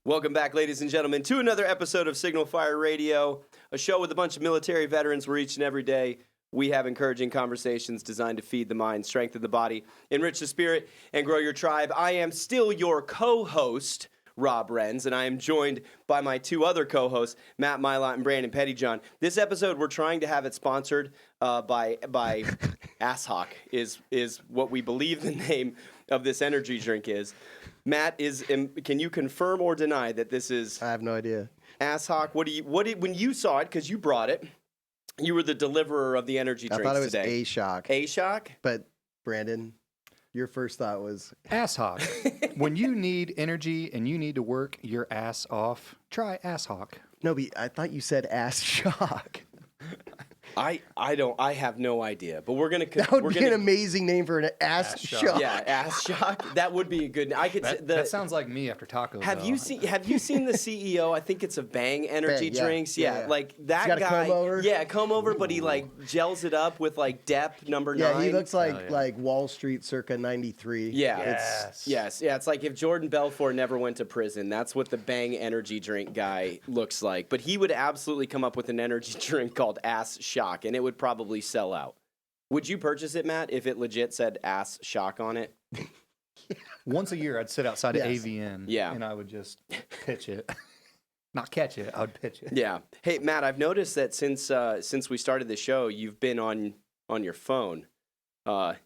Welcome back, ladies and gentlemen, to another episode of Signal Fire Radio, a show with a bunch of military veterans where each and every day we have encouraging conversations designed to feed the mind, strengthen the body, enrich the spirit, and grow your tribe. I am still your co-host, Rob Renz, and I am joined by my two other co-hosts, Matt Mylott and Brandon Pettyjohn. This episode, we're trying to have it sponsored by Asshawk, is what we believe the name of this energy drink is. Matt, can you confirm or deny that this is? I have no idea. Asshawk. When you saw it, because you brought it, you were the deliverer of the energy drinks today. I thought it was A-Shock. A-Shock? But Brandon, your first thought was Asshawk. When you need energy and you need to work your ass off, try Asshawk. No, but I thought you said Ass Shock. I have no idea, but we're gonna. That would be an amazing name for an ass shock. Yeah, Ass Shock. That would be a good. That sounds like me after tacos. Have you seen the CEO? I think it's a Bang Energy Drinks. Yeah, like that He's got guy. A comb over. Yeah, comb over, but he like gels it up with like Dep number 9. Yeah, he looks like Wall Street circa '93. Yeah, yes. It's like if Jordan Belfort never went to prison. That's what the Bang Energy Drink guy looks like. But he would absolutely come up with an energy drink called Ass Shock. And it would probably sell out. Would you purchase it, Matt, if it legit said Ass Shock on it? Once a year, I'd sit outside of AVN, yeah, and I would just pitch it. Not catch it, I would pitch it. Yeah. Hey, Matt, I've noticed that since we started the show, you've been on your phone.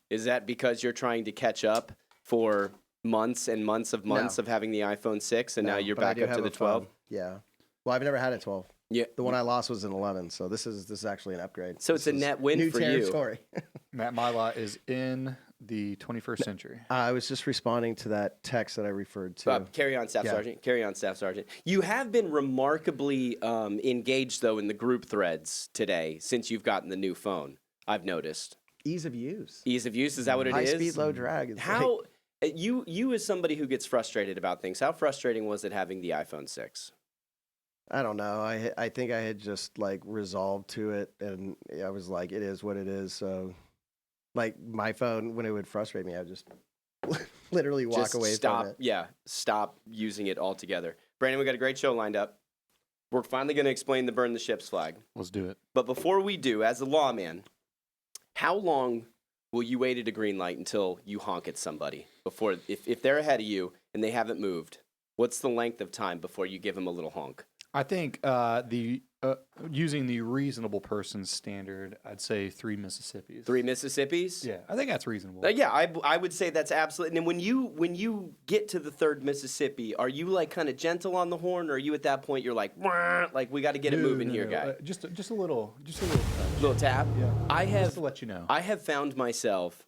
Is that because you're trying to catch up for months and months of having the iPhone 6, and now you're back up to the 12? Yeah. Well, I've never had a 12. Yeah. The one I lost was an 11, so this is actually an upgrade. So it's a net win for you. New territory. Matt Mylott is in the 21st century. I was just responding to that text that I referred to. Carry on, Staff Sergeant. Carry on, Staff Sergeant. You have been remarkably engaged, though, in the group threads today since you've gotten the new phone, I've noticed. Ease of use. Ease of use, is that what it is? High speed, low drag. How, you as somebody who gets frustrated about things, how frustrating was it having the iPhone 6? I don't know. I think I had just like resolved to it, and I was like, it is what it is. So, like my phone, when it would frustrate me, I would just literally walk away from it. Yeah, stop using it altogether. Brandon, we got a great show lined up. We're finally going to explain the burn the ships flag. Let's do it. But before we do, as a lawman, how long will you wait at a green light until you honk at somebody? Before, if they're ahead of you and they haven't moved, what's the length of time before you give them a little honk? I think using the reasonable person standard, I'd say 3 Mississippis. 3 Mississippis? Yeah, I think that's reasonable. Yeah, I would say that's absolutely. And when you get to the 3rd Mississippi, are you like kind of gentle on the horn, or are you at that point you're like, we got to get it moving here, guy? Just a little touch. Little tap. Yeah. Just to let you know. I have found myself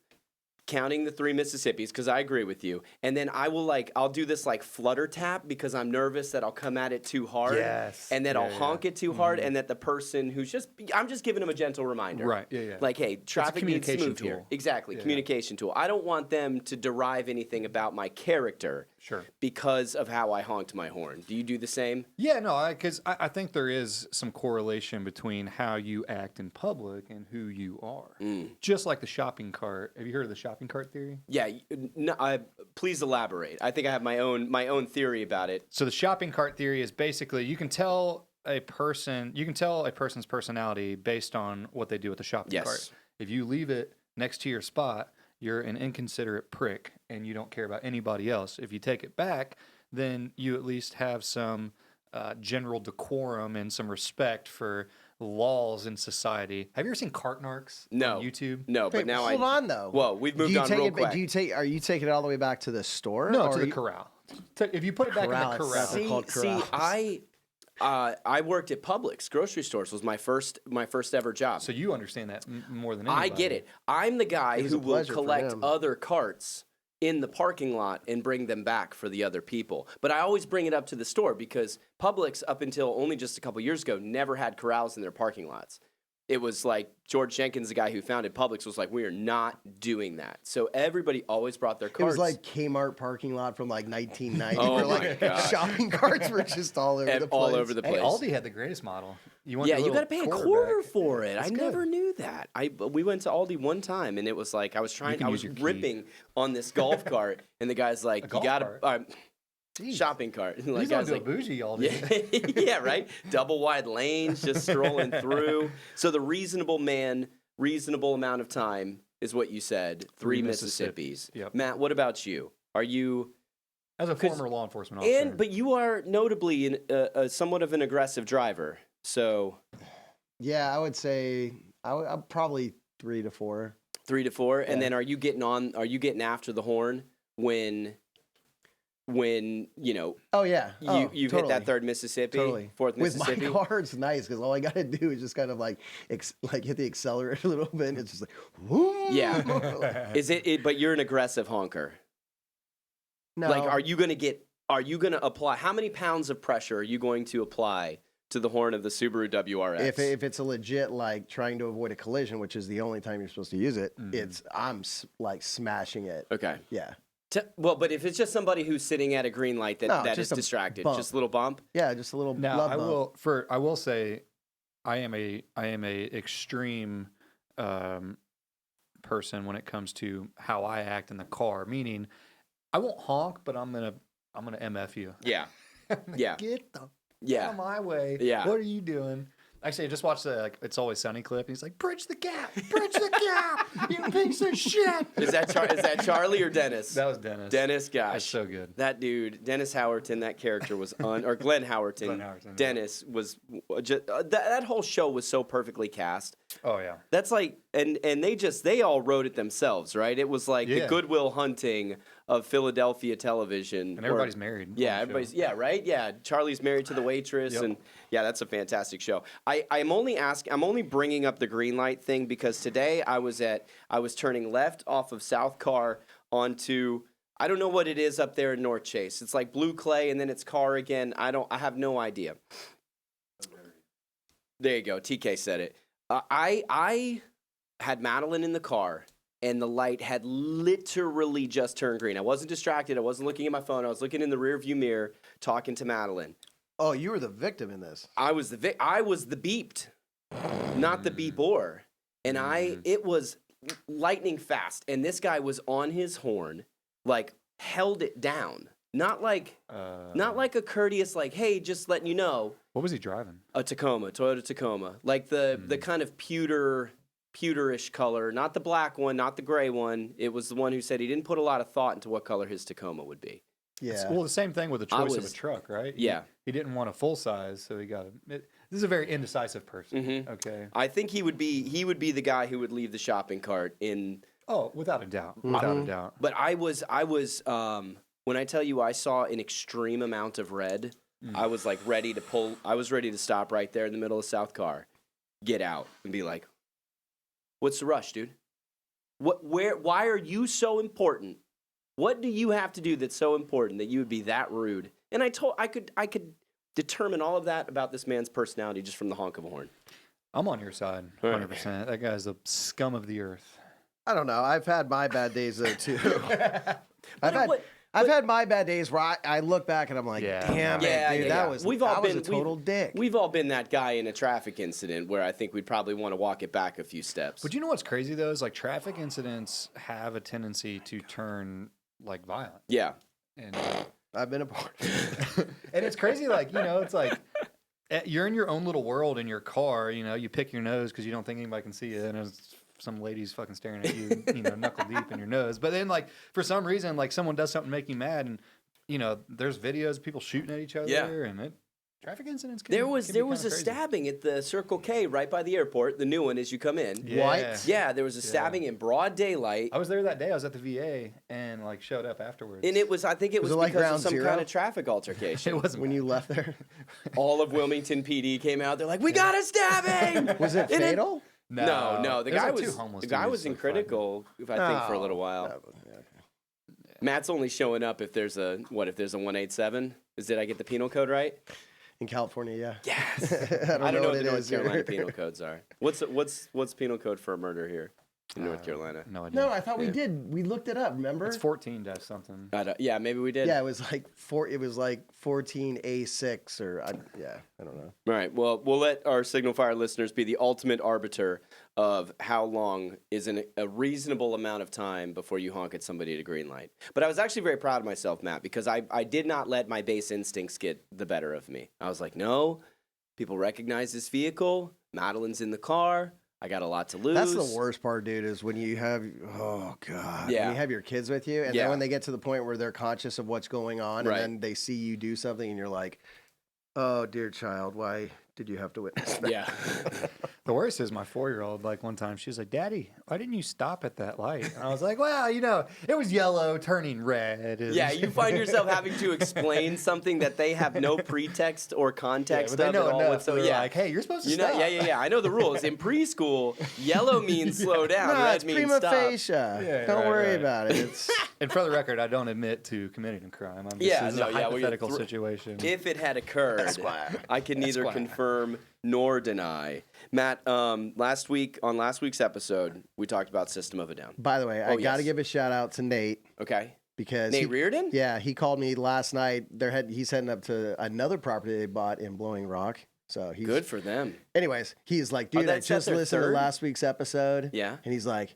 counting the 3 Mississippis, because I agree with you, and then I'll do this like flutter tap because I'm nervous that I'll come at it too hard, and that I'll honk it too hard, and that the person I'm just giving them a gentle reminder, right? Yeah. Like, hey, traffic needs to move here. Exactly, communication tool. I don't want them to derive anything about my character, because of how I honked my horn. Do you do the same? Yeah, no, because I think there is some correlation between how you act in public and who you are. Just like the shopping cart. Have you heard of the shopping cart theory? Yeah, please elaborate. I think I have my own theory about it. So the shopping cart theory is basically you can tell a person's personality based on what they do with the shopping cart. If you leave it next to your spot, you're an inconsiderate prick and you don't care about anybody else. If you take it back, then you at least have some general decorum and some respect for laws in society. Have you ever seen cart narcs on YouTube? No, but now hold on though. Whoa, we've moved on real quick. Are you taking it all the way back to the store? No, to the corral. If you put it back in the corral. See, I worked at Publix grocery stores. Was my first ever job. So you understand that more than anybody. I get it. I'm the guy who will collect other carts in the parking lot and bring them back for the other people. But I always bring it up to the store because Publix, up until only just a couple years ago, never had corrals in their parking lots. It was like George Jenkins, the guy who founded Publix, was like, we are not doing that. So everybody always brought their carts. It was like Kmart parking lot from like 1990 where like shopping carts were just all over the place. All over the place. Hey, Aldi had the greatest model. You got to pay a quarter for it. I never knew that. We went to Aldi one time, and it was like I was ripping on this golf cart, and the guy's like, you got to... Jeez. shopping cart. He's Like, not guys, doing bougie all day. yeah, yeah, right. Double wide lanes, just strolling through. So the reasonable man, reasonable amount of time is what you said. 3 Mississippis. Yep. Matt, what about you? Are you? As a former law enforcement officer. But you are notably somewhat of an aggressive driver. So Yeah, I would say I'm probably 3 to 4. 3 to 4, and Yeah. then are you getting after the horn when you know Oh yeah, you've hit that third Mississippi, Totally. fourth With Mississippi? my car, it's nice because all I got to do is just kind of like hit the accelerator a little bit. And it's just like, whoo. Yeah. Is it? But you're an aggressive honker. No, Like, are you gonna apply? How many pounds of pressure are you going to apply to the horn of the Subaru WRX? if it's a legit like trying to avoid a collision, which is the only time you're supposed to use it, I'm like smashing it. Okay. Yeah. Well, but if it's just somebody who's sitting at a green light that is just a distracted, bump. just a little bump. Yeah, just a little. Now love bump. I will say, I am a extreme person when it comes to how I act in the car. Meaning, I won't honk, but I'm gonna MF you. Yeah. Yeah. Get the Yeah. out of my way. Yeah. What are you doing? Actually, I just watched the It's Always Sunny clip. He's like, bridge the gap, you piece of shit. Is that Charlie or Dennis? That was Dennis. Dennis, gosh. That's so good. That dude, Dennis Howerton, that character was or Glenn Howerton. Glenn Howerton, Dennis was just that whole show was so perfectly cast. Oh yeah. That's like, and they all wrote it themselves, right? It was like the Yeah. Goodwill Hunting of Philadelphia television. And everybody's married. on Yeah, the everybody's show. yeah, right. Yeah, Charlie's married to the waitress, Yep. and yeah, that's a fantastic show. I'm only bringing up the green light thing because today I was turning left off of South Carr onto, I don't know what it is up there in North Chase. It's like Blue Clay, and then it's Carr again. I have no idea. There you go. TK said it. I had Madeline in the car, and the light had literally just turned green. I wasn't distracted. I wasn't looking at my phone. I was looking in the rearview mirror, talking to Madeline. Oh, you were the victim in this. I was the beeped, not the beepor, and it was lightning fast. And this guy was on his horn, like held it down, not like a courteous like, hey, just letting you know. What was he driving? A Toyota Tacoma, like the kind of pewterish color, not the black one, not the gray one. It was the one who said he didn't put a lot of thought into what color his Tacoma would be. Yeah. Well, the same thing with the choice of a truck, right? Yeah. He didn't want a full size, so he got this is a very indecisive person. Mhm. Okay. I think he would be the guy who would leave the shopping cart in. Oh, without a doubt. Without a doubt. But I was when I tell you I saw an extreme amount of red, I was like ready to pull. I was ready to stop right there in the middle of South Carr, get out, and be like, "What's the rush, dude? Why are you so important? What do you have to do that's so important that you would be that rude?" And I could determine all of that about this man's personality just from the honk of a horn. I'm on your side, 100%. That guy's the scum of the earth. I don't know. I've had my bad days though too. I've had my bad days where I look back and I'm like, Yeah. damn it, dude, that was a total dick. We've all been that guy in a traffic incident where I think we'd probably want to walk it back a few steps. But you know what's crazy though is like traffic incidents have a tendency to turn like violent. Yeah. And I've been a part. and it's crazy, like, you know, it's like you're in your own little world in your car, you know, you pick your nose because you don't think anybody can see you, and there's some lady's fucking staring at you, you know, knuckle deep in your nose. But then, like, for some reason, like, someone does something to make you mad, and, you know, there's videos of people shooting at each other, and traffic incidents can There was be a crazy. stabbing at the Circle K right by the airport, the new one as you come in. Yeah. What? Yeah, there was a stabbing in broad daylight. I was there that day. I was at the VA and, like, showed up afterwards. And I think it was it like because Ground of some Zero? kind of traffic altercation. It wasn't When you left there, All of Wilmington PD came out. They're like, "We got a stabbing!" was it And fatal? No. The There's, guy like, two was homeless the guy dudes, was in like, fighting. critical. I think for a little while. Matt's only showing up if there's a 187. Did I get the penal code right? In California, yeah. Yes. I don't know what what the it North is Carolina here. penal codes are. What's penal code for a murder here? in North Carolina. No idea. No, I thought we did. We looked it up. Remember? It's 14 something. Yeah, maybe we did. Yeah, it was like 14A6 or I don't know. All right. Well, we'll let our Signal Fire listeners be the ultimate arbiter of how long is a reasonable amount of time before you honk at somebody at a green light. But I was actually very proud of myself, Matt, because I did not let my base instincts get the better of me. I was like, no, people recognize this vehicle. Madeline's in the car. I got a lot to lose. That's the worst part, dude, is when you have, when you have your kids with you, and then when they get to the point where they're conscious of what's going on, and then they see you do something, and you're like, oh, dear child, why did you have to witness that? Yeah. The worst is my 4-year-old, like one time, she was like, Daddy, why didn't you stop at that light? And I was like, well, it was yellow turning red. Yeah, you find yourself having to explain something that they have no pretext or context but they know of at all. enough. So like, hey, you're supposed to stop. Yeah. I know the rules. In preschool, yellow means slow down, No, red it's means prima stop. facie. Don't worry about it. It's And for the record, I don't admit to committing a crime. I'm just, this is a hypothetical situation. If it had occurred, I can neither confirm nor deny. Matt, last week's episode, we talked about System of a Down. By the way, I got to give a shout out to Nate. Okay. Because Nate Reardon? Yeah, he called me last night. He's heading up to another property they bought in Blowing Rock. So he's good for them. Anyways, he's like, dude, I just listened to last week's episode. Yeah. And he's like,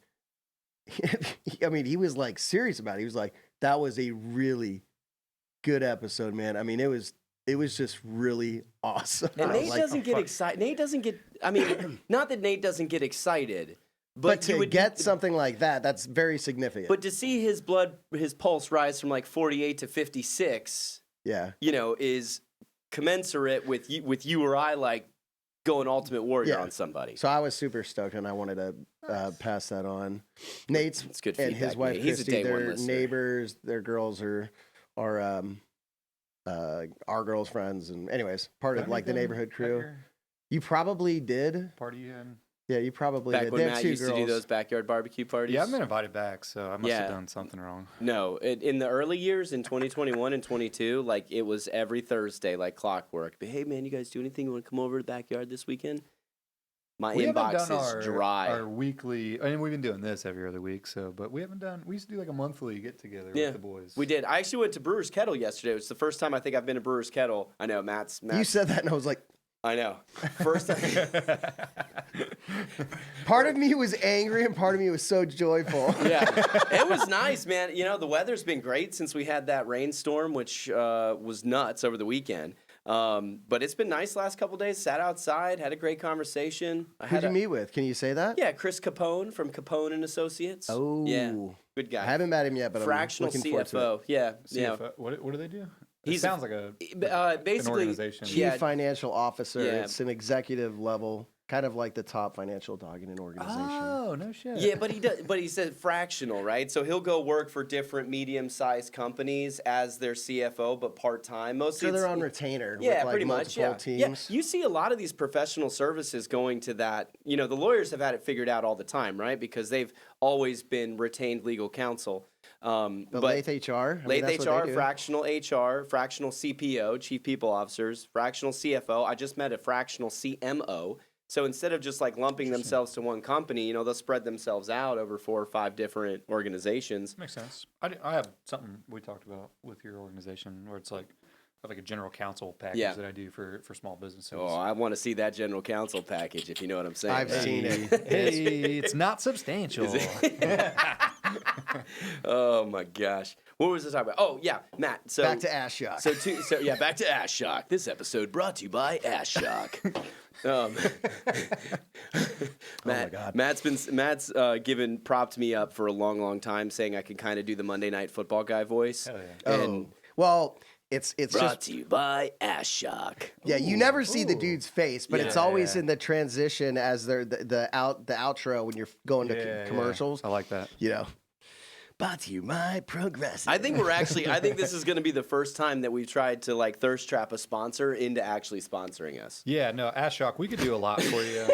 I mean, he was like serious about it. He was like, that was a really good episode, man. I mean, it was just really awesome. And Nate doesn't get excited. Nate doesn't get, I mean, not that Nate doesn't get excited, but to get something like that, that's very significant. But to see his pulse rise from like 48 to 56, is commensurate with you or I like going Ultimate Warrior on somebody. So I was super stoked, and I wanted to pass that on. Nate's good and feedback, his wife Nate. He's Christy, a day one their listener. neighbors, their girls are our girls' friends, and anyways, part of like the neighborhood crew. You probably did. Party in. Yeah, you probably Back did. when They have Matt two used girls. to do those backyard barbecue parties. Yeah, I've been invited back, so I must have done something wrong. No, in the early years, in 2021 and 22, like it was every Thursday, like clockwork. But hey, man, you guys do anything? You want to come over to the backyard this weekend? My inbox is dry. Our weekly, I mean, we've been doing this every other week, but we haven't done. We used to do like a monthly get together with the boys. We did. I actually went to Brewer's Kettle yesterday. It was the first time I think I've been to Brewer's Kettle. I know Matt's. You said that, and I was like, I know. First time. Part of me was angry, and part of me was so joyful. Yeah, it was nice, man. You know, the weather's been great since we had that rainstorm, which was nuts over the weekend. But it's been nice last couple days. Sat outside, had a great conversation. Who'd you meet with? Can you say that? Yeah, Chris Capone from Capone and Associates. Oh, yeah, good guy. I haven't met him yet, but fractional I'm looking forward to it. CFO. Yeah, CFO. What do they do? It sounds like a basically an organization. Chief financial officer. Yeah. It's an executive level, kind of like the top financial dog in an organization. Oh, no shit. Yeah, but he does. But he said fractional, right? So he'll go work for different medium-sized companies as their CFO, but part-time. Mostly, So they're on retainer. Yeah, with like pretty much. Yeah, teams. yeah. You see a lot of these professional services going to that. You know, the lawyers have had it figured out all the time, right? Because they've always been retained legal counsel. But Lathe HR? Lathe HR, fractional HR, fractional CPO, Chief People Officers, fractional CFO. I just met a fractional CMO. So instead of just like lumping themselves to one company, you know, they'll spread themselves out over 4 or 5 different organizations. Makes sense. I have something we talked about with your organization where it's like I have like a general counsel package that I do for small businesses. Oh, I want to see that general counsel package, if you know what I'm saying. I've seen it. Hey, it's not substantial. Oh my gosh. What was I talking about? Oh yeah, Matt. So Back to Ass Shock. Back to Ass Shock. This episode brought to you by Ass Shock. Matt's given propped me up for a long time, saying I could kind of do the Monday Night Football guy voice. Hell yeah. And Well, it's brought just to you by Ass Shock. yeah. You never see the dude's face, but it's always in the transition as they're the outro when you're going to commercials. I like that. You know, brought to you by Progressive. I think this is going to be the first time that we've tried to like thirst trap a sponsor into actually sponsoring us. Yeah, no, Ass Shock, we could do a lot for you.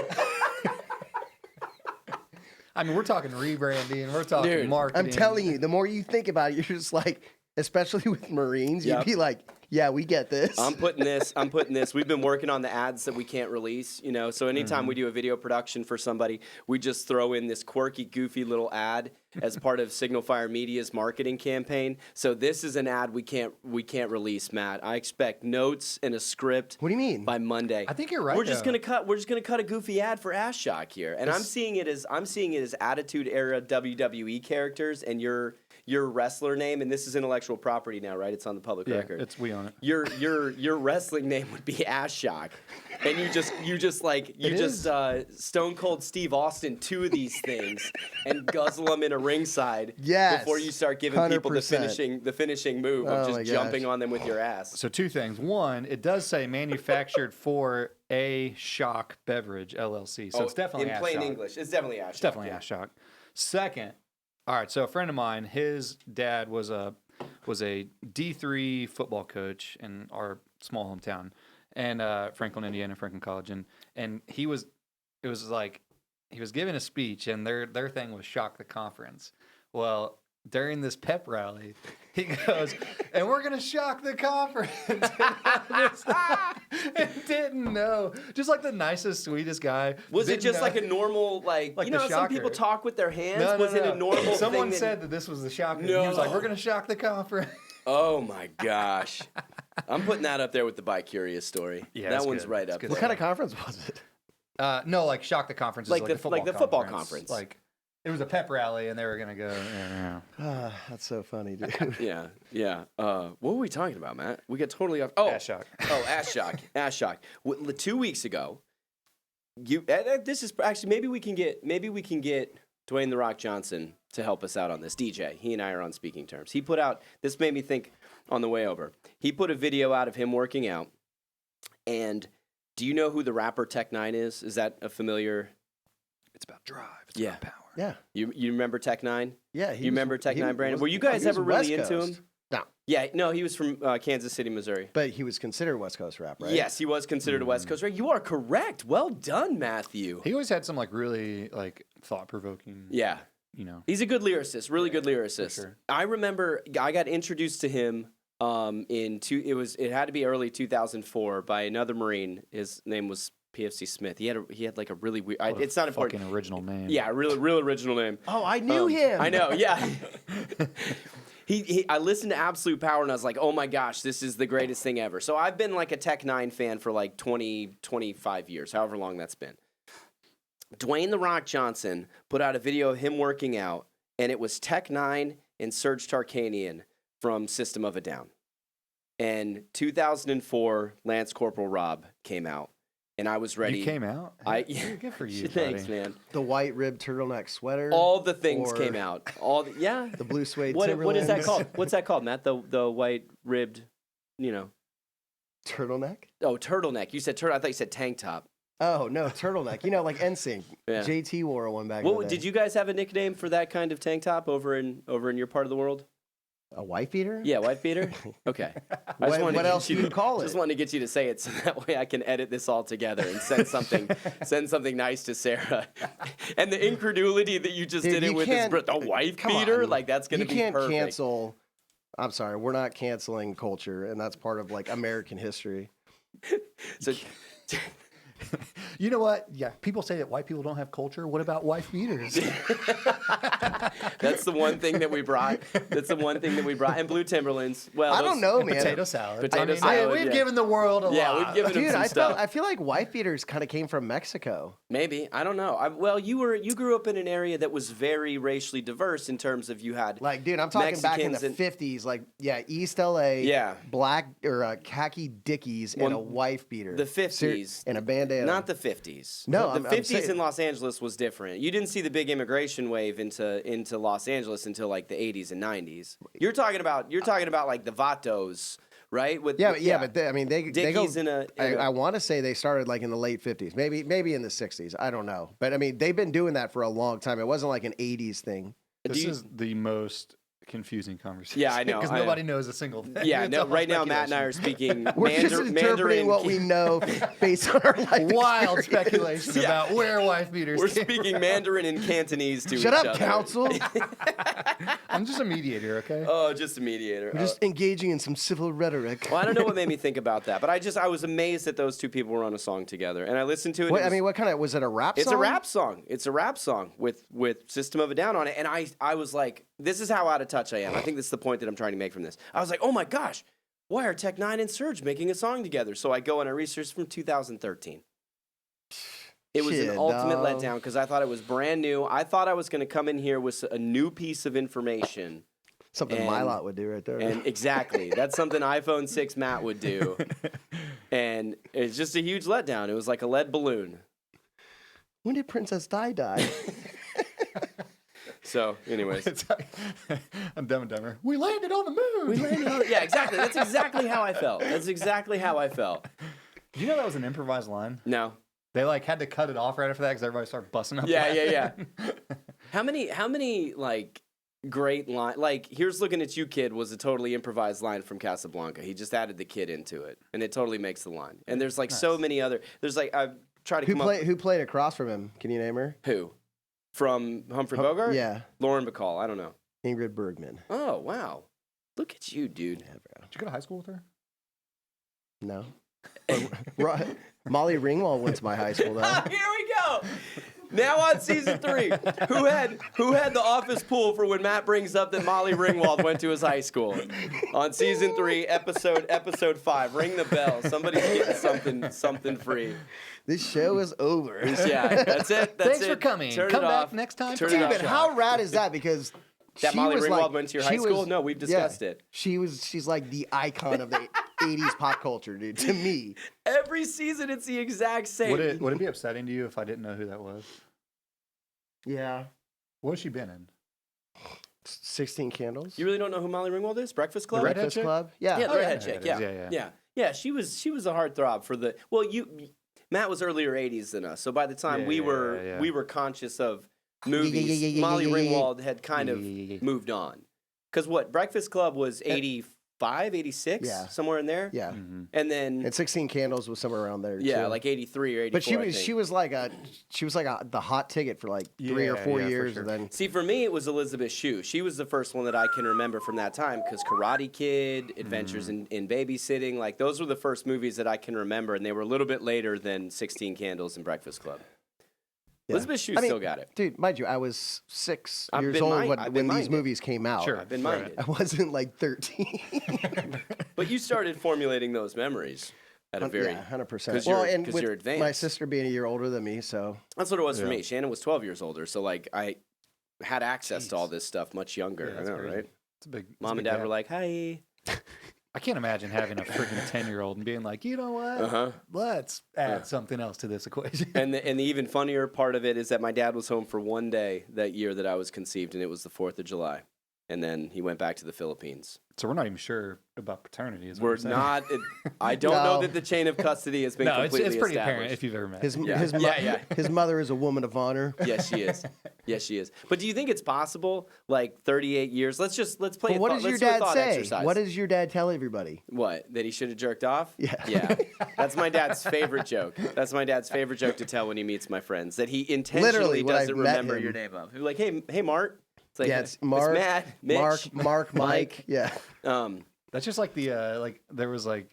I mean, we're talking rebranding, we're talking marketing. I'm telling you, the more you think about it, you're just like, especially with Marines, you'd be like, Yeah, we get this. I'm putting this. We've been working on the ads that we can't release, you know. So anytime we do a video production for somebody, we just throw in this quirky, goofy little ad as part of Signal Fire Media's marketing campaign. So this is an ad we can't release, Matt. I expect notes and a script. What do you mean? By Monday. I think you're right. We're just gonna cut a goofy ad for Ass Shock here, and I'm seeing it as Attitude Era WWE characters and your wrestler name, and this is intellectual property now, right? It's on the public record. We own it. Your wrestling name would be Ass Shock, and you just Stone Cold Steve Austin two of these things and guzzle them in a ringside before you start giving 100%. People the finishing move of just jumping on them with your ass. So two things. One, it does say manufactured for A Shock Beverage LLC, so it's definitely in Ass plain Shock. English. It's definitely Ass Shock. It's definitely Ass Shock. Second. All right, so a friend of mine, his dad was a D3 football coach in our small hometown, and Franklin, Indiana, Franklin College, and he was giving a speech, and their thing was shock the conference. Well, during this pep rally, he goes, and we're going to shock the conference. And didn't know. Just like the nicest, sweetest guy. Was it just like a normal, like you know how some people talk with their hands? No, was it a normal Someone thing said that this was the shocker. No. He was like, we're going to shock the conference. Oh, my gosh. I'm putting that up there with the Bi-Curious story. Yeah, that one's right up there. What kind of conference was it? No, like shock the conference. Like the football conference. Like it was a pep rally, and they were gonna go. That's so funny, dude. Yeah. What were we talking about, Matt? We got totally off. Oh, Ass Shock. Ass Shock. Ass Shock. 2 weeks ago, this is actually maybe we can get Dwayne The Rock Johnson to help us out on this. DJ, he and I are on speaking terms. He put out. This made me think on the way over. He put a video out of him working out, and. Do you know who the rapper Tech-9 is? Is that a familiar? It's about drive. It's about power. Yeah. You remember Tech-9? Yeah. You remember Tech-9, Brandon? Were you guys ever really into him? No. Yeah. No, he was from Kansas City, Missouri. But he was considered West Coast rap, right? Yes, he was considered a West Coast rap. You are correct. Well done, Matthew. He always had some like really like thought-provoking. Yeah. You know. He's a good lyricist. Really good lyricist. Sure. I remember I got introduced to him. It had to be early 2004 by another Marine. His name was PFC Smith. He had like a really weird. It's not important. Fucking original name. Yeah, real original name. Oh, I knew him. I know. Yeah. I listened to Absolute Power and I was like, oh my gosh, this is the greatest thing ever. So I've been like a Tech-9 fan for like 25 years, however long that's been. Dwayne The Rock Johnson put out a video of him working out, and it was Tech-9 and Serge Tarkanian from System of a Down. And 2004, Lance Corporal Rob came out, and I was ready. You came out? Good for you, Thanks, buddy. man. The white rib turtleneck sweater. All the things came out. The blue suede What is that Timberlands. called? What's that called, Matt? The white ribbed, Turtleneck? Oh, turtleneck. You said turtle. I thought you said tank top. Oh, no, turtleneck. Like NSYNC. Yeah. JT wore one back in the day. Did you guys have a nickname for that kind of tank top over in your part of the world? A wife beater? Yeah, wife beater? Okay. What else do you call it? Just wanted to get you to say it so that way I can edit this all together and send something nice to Sarah. And the incredulity that you just did it with the wife beater, like that's going to be perfect. You can't cancel. I'm sorry, we're not canceling culture, and that's part of like American history. So You know what? Yeah, people say that white people don't have culture. What about wife beaters? That's the one thing that we brought. And blue Timberlands. Well, I don't know, man. Potato salad. We've given the world a lot. Yeah, we've given them some stuff. I feel like wife beaters kind of came from Mexico. Maybe. I don't know. You grew up in an area that was very racially diverse in terms of you had like, dude, I'm talking back in the 50s, like, East LA, black or khaki dickies and a wife beater. The 50s. And a bandana. Not the 50s. No, the 50s in Los Angeles was different. You didn't see the big immigration wave into Los Angeles until like the 80s and 90s. You're talking about like the Vatos, right? But they go in I want to say they started like in the late 50s, maybe in the 60s. I don't know, but I mean they've been doing that for a long time. It wasn't like an 80s thing. This is the most confusing conversation. Yeah, I know, Because I know. nobody knows a single thing. Yeah, It's no, all right now Matt and I speculation. are speaking We're just interpreting Mandarin. what we know based on our life Wild experience. speculation about where wife beaters We're came speaking Mandarin and Cantonese to Shut each up, other. counsel. I'm just a mediator, okay? Oh, just a mediator. We're just engaging in some civil rhetoric. Well, I don't know what made me think about that, but I was amazed that those two people were on a song together, and I listened to it. What, I mean, what kind of was it? A rap song? It's a rap song. It's a rap song with System of a Down on it, and I was like, this is how out of touch I am. I think this is the point that I'm trying to make from this. I was like, oh my gosh, why are Tech Nine and Surge making a song together? So I go and I researched from 2013. It was Shit, an ultimate dog. letdown because I thought it was brand new. I thought I was going to come in here with a new piece of information. Something my lot would do right there. And exactly. That's something iPhone 6 Matt would do. And it's just a huge letdown. It was like a lead balloon. When did Princess Di die? So, anyways. It's like, I'm Dumb and Dumber. We landed on the moon. Yeah, exactly. That's exactly how I felt. That's exactly how I felt. Do you know that was an improvised line? No. They like had to cut it off right after that because everybody started busting up. Yeah, laughing. yeah. How many like great line like Here's Looking at You Kid was a totally improvised line from Casablanca. He just added the kid into it and it totally makes the line. And there's like so many other there's like I've tried to Who played across from him? Can you name her? Who? From Humphrey Bogart? Yeah. Lauren Bacall. I don't know. Ingrid Bergman. Oh, wow. Look at you, dude. Yeah, bro. Did you go to high school with her? No. Molly Ringwald went to my high school, though. Here we go. Now on season 3, who had the office pool for when Matt brings up that Molly Ringwald went to his high school? On season 3, episode 5, ring the bell. Somebody's getting something free. This show is over. Yeah, that's it. That's Thanks it. for coming. Turn Come it back off. next time. Turn for it Dude, off. but how rad is that? Because That she Molly was Ringwald like, went to your she high school? was- No, we've discussed it. She's like the icon of the 80s pop culture, dude, to me. Every season, it's the exact same. Would it be upsetting to you if I didn't know who that was? Yeah. What has she been in? 16 Candles? You really don't know who Molly Ringwald is? Breakfast Club? The redhead Breakfast chick? Club? Yeah. Yeah, the Oh, redhead yeah, chick. yeah, Yeah, it is. yeah, yeah. She was a heartthrob for the. Well, Matt was earlier '80s than us, so by the time Yeah, we yeah, were yeah. we were conscious of movies. yeah, Molly yeah, yeah. Ringwald had kind of Yeah. moved on, because what Breakfast Club was 85, 86, Yeah. somewhere in there. Yeah. Mm-hmm. And then And 16 Candles was somewhere around there, yeah, too. like 83 or 84. But I think. she was like the hot ticket for like 3 or Yeah, 4 yeah, for years, sure. and then See, for me, it was Elizabeth Shue. She was the first one that I can remember from that time because Karate Kid, Adventures in Babysitting, like those were the first movies that I can remember, and they were a little bit later than 16 Candles and Breakfast Club. yeah. Elizabeth Shue I mean, still got it. Dude, mind you, I was 6 I've years been old I've been when these minded. movies came out. Sure. I've been Right. minded. I wasn't like 13. But you started formulating those memories at a very. yeah, 100%. 'cause Well, you're- and 'cause with you're advanced. my sister being a year older than me, so That's what it was for Yeah. me. Shannon was 12 years older, so like I had access to all this stuff much younger. Yeah, I that's know, crazy. right? It's a big. it's a Mom and big dad gap. were like, "Hi." I can't imagine having a freaking 10-year-old and being like, you know what? Uh-huh. Let's add something else to this equation. And the even funnier part of it is that my dad was home for one day that year that I was conceived, and it was the 4th of July. And then he went back to the Philippines. So we're not even sure about paternity. Is what We're I'm saying. not. I don't know No. that the chain of custody has been No, it's completely pretty established. apparent if you've ever met. his Yeah. his, Yeah. his mother is a woman of honor. Yes, she is. Yes, she is. But do you think it's possible? Like 38 years. Let's play. But what does your let's do a dad thought say? exercise. What does your dad tell everybody? What? That he should have jerked off? Yeah. Yeah. That's my dad's favorite joke. That's my dad's favorite joke to tell when he meets my friends. That he intentionally Literally, when I doesn't met remember him. your name of. He's like, hey, Mart. It's like, Yeah, it's Mark, Matt, Mitch, Mark, Mike. Yeah. That's just like the like there was like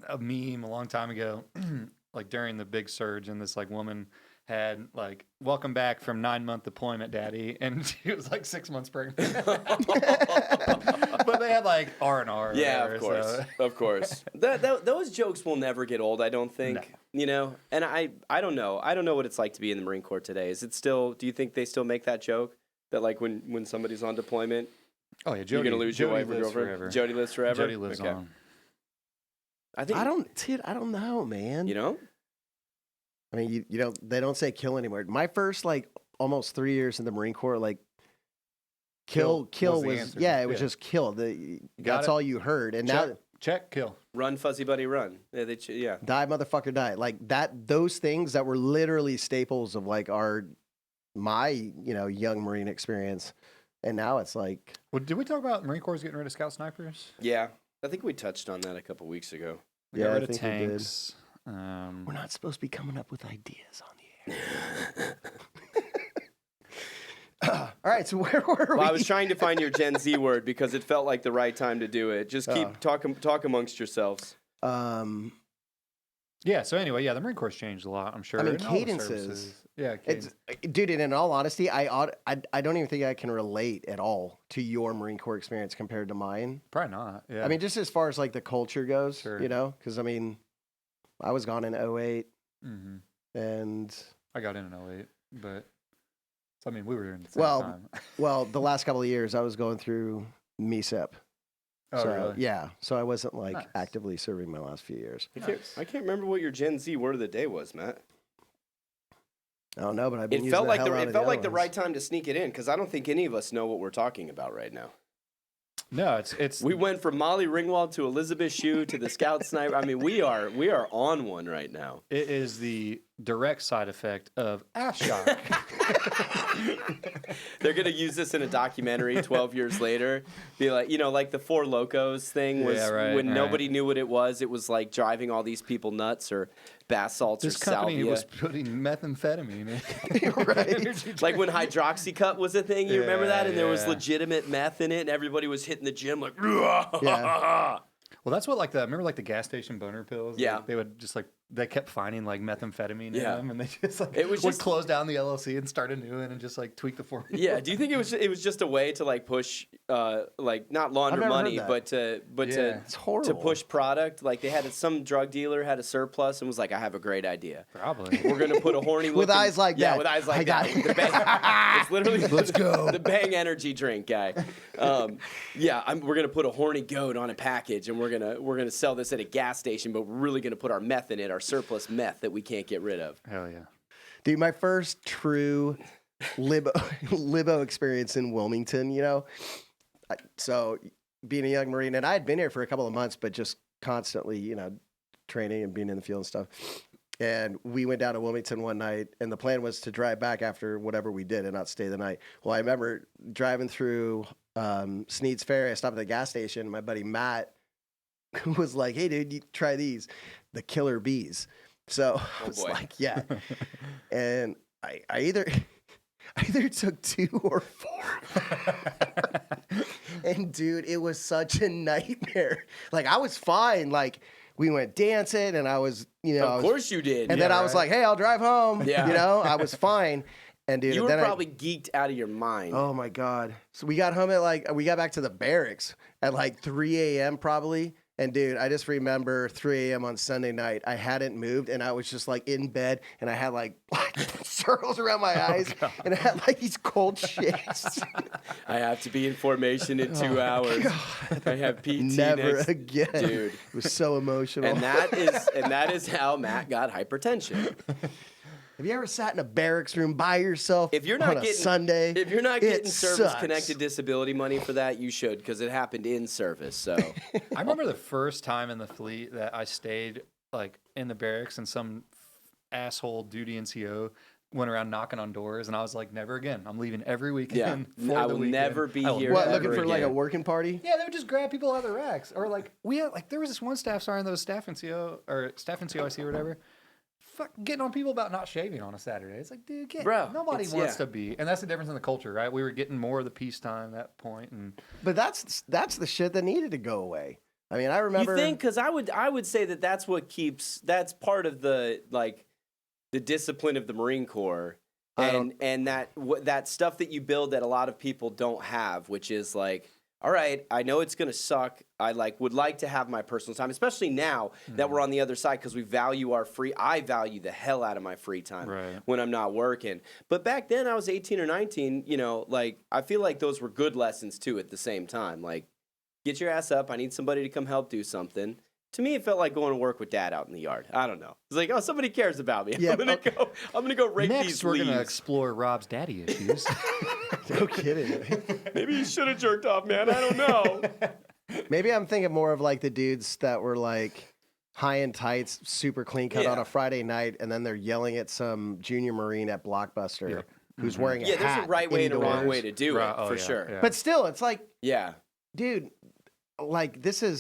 a meme a long time ago, like during the big surge, and this like woman had like welcome back from 9-month deployment, daddy, and she was like 6 months pregnant. But they had like R&R. Yeah, of course, of course. Those jokes will never get old, I don't think. No. You know, and I don't know. I don't know what it's like to be in the Marine Corps today. Is it still? Do you think they still make that joke that like when somebody's on deployment, Oh yeah, you're Jody, gonna lose your Jody wife or lives girlfriend? forever. Jody lives forever. Jody lives Okay. on. I think I don't know, man. You know. I mean, you don't. They don't say kill anymore. My first like almost 3 years in the Marine Corps, like kill was the was answer. yeah, it was Yeah. just kill. That's it. all you heard. And Check, now check, kill. Run, fuzzy buddy, run. Yeah, yeah. die, motherfucker, die. Like that. Those things that were literally staples of like my young Marine experience. And now it's like, Well, did we talk about Marine Corps getting rid of scout snipers? Yeah, I think we touched on that a couple weeks ago. We Yeah, got I rid of think we did. tanks. we're not supposed to be coming up with ideas on the air. All right, so where were we? Well, I was trying to find your Gen Z word because it felt like the right time to do it. Just keep talk amongst yourselves. Yeah. So anyway, the Marine Corps changed a lot. I'm sure. I mean, in all the cadences. services. Yeah, cadence. Dude, and in all honesty, I don't even think I can relate at all to your Marine Corps experience compared to mine. Probably not. Yeah. I mean, just as far as like the culture goes, Sure. you know, because I mean, I was gone in 08 and I got in 08, but so, I mean, we were in the same Well, time. well, the last couple of years I was going through MESEP. Oh, so, really? Yeah, so I wasn't like Nice. actively serving my last few years. I can't remember what your Gen Z word of the day was, Matt. I don't know, but I've been It using felt the like hell the out it of felt the like other the ones. right time to sneak it in because I don't think any of us know what we're talking about right now. No, it's We went from Molly Ringwald to Elizabeth Shue to the Scout Sniper. I mean, we are on one right now. it is the direct side effect of ass shock. They're gonna use this in a documentary 12 years later. Be like, like the Four Locos thing was Yeah, right, when right. nobody knew what it was. It was like driving all these people nuts or bath salts This or company salvia. was putting methamphaethamine in. Right. Like when Hydroxycut was a thing, you remember Yeah, that? And there was yeah. legitimate meth in it, and everybody was hitting the gym like, Yeah. Well, that's what remember the gas station boner pills? Yeah. Like, they would just they kept finding like methamphetamine in Yeah. them, and they just It was would just- close down the LLC and start a new one and just tweak the formula. Yeah. Do you think it was just a way to push not launder never heard money, that. but to Yeah. It's horrible. to push product? Like they had some drug dealer had a surplus and was like, I have a great idea. Probably. We're gonna put a horny With looking- eyes like yeah, that. with eyes like I got that. it. The bang, it's literally Let's go. the Bang energy drink guy. We're gonna put a horny goat on a package and we're gonna sell this at a gas station, but we're really gonna put our meth in it, our surplus meth that we can't get rid of. Hell yeah. Dude, my first true libo experience in Wilmington, so being a young Marine, and I had been here for a couple of months, but just constantly, training and being in the field and stuff. And we went down to Wilmington one night, and the plan was to drive back after whatever we did and not stay the night. Well, I remember driving through Sneed's Ferry. I stopped at the gas station. And my buddy Matt was like, "Hey, dude, you try these, the killer bees." So I was boy. like, "Yeah," and I either took 2 or 4. And dude, it was such a nightmare. Like I was fine. Like we went dancing, and I was, Of course you did. and then I was like, "Hey, I'll drive home." Yeah. I was fine. And dude, you were then probably geeked out of your mind. oh my god. So we got home at we got back to the barracks at 3 a.m. probably. And dude, I just remember 3 a.m. on Sunday night. I hadn't moved, and I was just in bed, and I had black circles around my eyes, and I had these cold shakes. I have to be in formation in 2 hours. I have PT Never next. again, Dude. It was so emotional. And that is how Matt got hypertension. Have you ever sat in a barracks room by yourself If you're not on a getting Sunday? if you're not It getting service sucks. connected disability money for that, you should because it happened in service. So I remember the first time in the fleet that I stayed in the barracks and some asshole duty NCO went around knocking on doors, and I was like, never again. I'm leaving every weekend. Yeah, for I the will weekend. never be I will here What, ever looking for a again. working party? Yeah, they would just grab people out of the racks, or we had there was this one staff sergeant that was staff NCO or staff NCOIC or whatever. Fuck, getting on people about not shaving on a Saturday. It's like, dude, Bro, nobody it's- wants yeah. to be, and that's the difference in the culture, right? We were getting more of the peacetime at that point, and But that's the shit that needed to go away. I mean, I remember. You think? Because I would say that's what keeps that's part of the the discipline of the Marine Corps, and that stuff that you build that a lot of people don't have, which is all right, I know it's gonna suck. I would like to have my personal time, especially now that we're on the other side because we value our free. I value the hell out of my free time Right. when I'm not working. But back then I was 18 or 19. I feel like those were good lessons too. At the same time, get your ass up. I need somebody to come help do something. To me, it felt like going to work with Dad out in the yard. I don't know. It's like, oh, somebody cares about me. Yeah, I'm gonna go rake next these we're leaves. gonna explore Rob's daddy issues. No kidding. Maybe you should have jerked off, man. I don't know. Maybe I'm thinking more of the dudes that were high in tights, super clean cut Yeah. on a Friday night, and then they're yelling at some junior Marine at Blockbuster. Yep. who's wearing a Yeah, there's hat a right way and a wrong indoors. way to do Right, it, oh, for yeah, sure. yeah. But still, it's like, Yeah. dude, like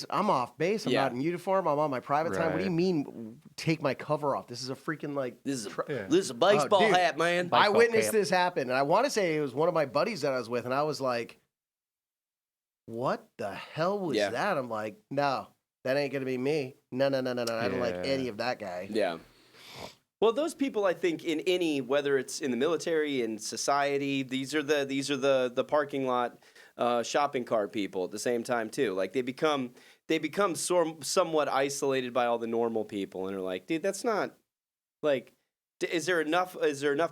I'm off base. I'm Yeah. not in uniform. I'm on my private time. What do you Right. mean take my cover off? This is a freaking like. This is Yeah. this is a baseball dude. hat, man. I Baseball witnessed cap. this happen, and I want to say it was one of my buddies that I was with, and I was like, "What the hell was Yeah. that?" I'm like, "No, that ain't gonna be me. No. I don't like Yeah. any of that guy." Yeah. Well, those people, I think, in any, whether it's in the military, in society, these are the parking lot shopping cart people at the same time too. Like they become somewhat isolated by all the normal people, and are like, dude, that's not like. Is there enough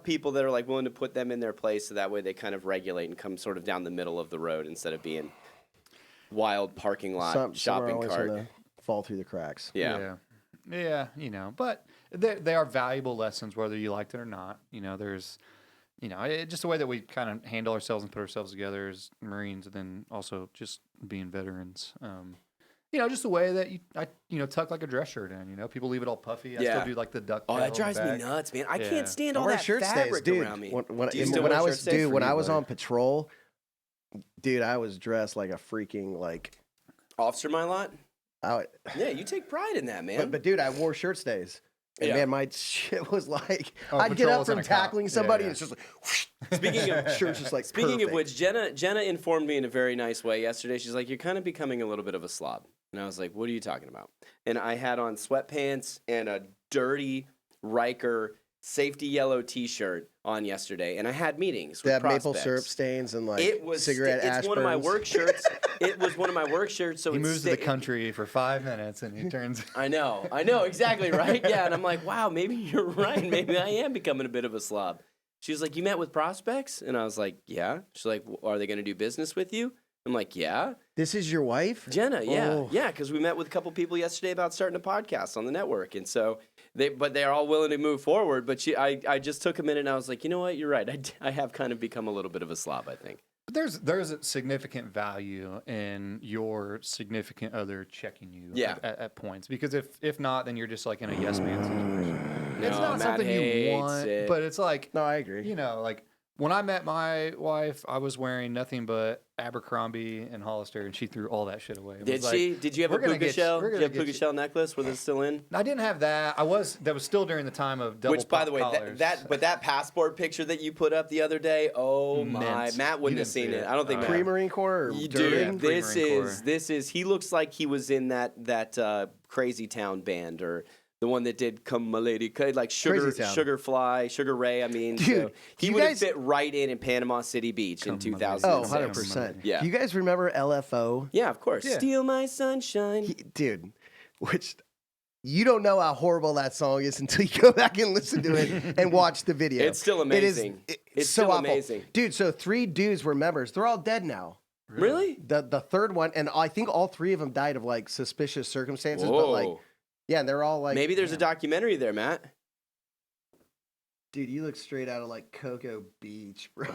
people that are like willing to put them in their place so that way they kind of regulate and come sort of down the middle of the road instead of being wild parking lot Some are shopping always cart? gonna fall through the cracks. Yeah. Yeah, but they are valuable lessons whether you liked it or not. There's, just the way that we kind of handle ourselves and put ourselves together as Marines, and then also just being veterans. Just the way that I tuck like a dress shirt in. People leave it all puffy. I Yeah. still do like the duck. Oh, tail that in the drives me back. nuts, man. I Yeah. can't stand I all wear that shirt fabric stays, dude. around me. When Do you still I wear was shirt stays? when For I you, was buddy. on patrol, dude, I was dressed like a freaking like. Officer my lot? I, Yeah, you take pride in that, man. but dude, I wore shirt stays. And Yeah. man, my shit was like Oh, I'd get patrol up wasn't from a cop. tackling Yeah, somebody, yeah. and it's just like Speaking of shirt's just like Speaking of perfect. which, Jenna informed me in a very nice way yesterday. She's like, "You're kind of becoming a little bit of a slob," and I was like, "What are you talking about?" And I had on sweatpants and a dirty Riker safety yellow T-shirt on yesterday, and I had meetings with they have maple prospects. syrup stains and like It was cigarette ash It's one of my burns. work shirts. It was one of my work shirts. So He it's moves to the country for 5 minutes and he turns. I know, exactly, right? Yeah, and I'm like, wow, maybe you're right. Maybe I am becoming a bit of a slob. She was like, you met with prospects? And I was like, yeah. She's like, are they going to do business with you? I'm like, yeah. This is your wife? Jenna, yeah. Oh. Yeah, because we met with a couple people yesterday about starting a podcast on the network. And so, they're all willing to move forward. But I just took a minute and I was like, you know what? You're right. I have kind of become a little bit of a slob, I think. But there's a significant value in your significant other checking you Yeah. at points, because if not, then you're just like in a yes man situation. No, It's not Matt something you hates want, it. but it's like, No, I agree. like when I met my wife, I was wearing nothing but Abercrombie and Hollister, and she threw all that shit away. It Did was like, she? Did you have a we're gonna puka get- shell? we're Did you gonna have a get puka you- shell necklace? Was it still in? I didn't have that. That was still during the time of double Which, by pop the way, collars. that passport picture that you put up the other day, oh my, Mint. Matt wouldn't You have didn't seen see it. it. I don't think Oh, Matt. Pre-Marine Corps or You during? dude, this Pre-Marine is he looks like he was in that Crazy Town band, or the one that did Come My Lady, like Crazy Town. Sugar Ray. I mean, Dude, so he you would have guys- fit right in Panama City Beach in Come My Lady. 2006. Oh, 100%. Yeah. Do you guys remember LFO? Yeah, of course. Yeah. Steal My Sunshine. Dude, which you don't know how horrible that song is until you go back and listen to it and watch the video. It's still amazing. It's so still awful. amazing. Dude, so 3 dudes were members. They're all dead now. Really? The third one, and I think all 3 of them died of like suspicious circumstances, but like, Whoa. yeah, and they're all like, Maybe there's a documentary there, Matt. dude, you look straight out of like Cocoa Beach, bro.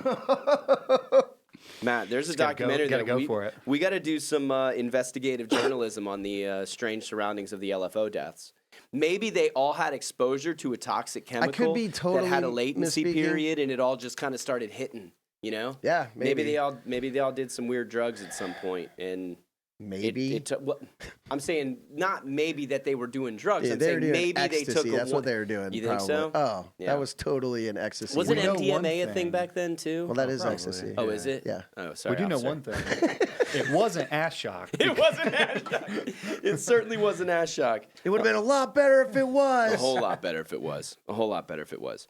Matt, there's a Just gotta go- documentary gotta that go for it. we got to do some investigative journalism on the strange surroundings of the LFO deaths. Maybe they all had exposure to a toxic chemical be that totally had a latency misspeaking. period, and it all just kind of started hitting. You know? Yeah, maybe. Maybe they all did some weird drugs at some point, and Maybe. well, I'm saying not maybe that they were doing drugs. Yeah, I'm they were saying doing maybe ecstasy. they took. That's what they were doing. You think probably. so? Oh, Yeah. that was totally an ecstasy. Wasn't We know one MDMA a thing thing. back then too? Well, that is Probably. ecstasy. Oh, is it? Yeah. Oh, sorry. we do know officer. one thing. It wasn't ass shock. It wasn't ass shock. It certainly wasn't ass shook. It would have been a lot better if it was. A whole lot better if it was. A whole lot better if it was.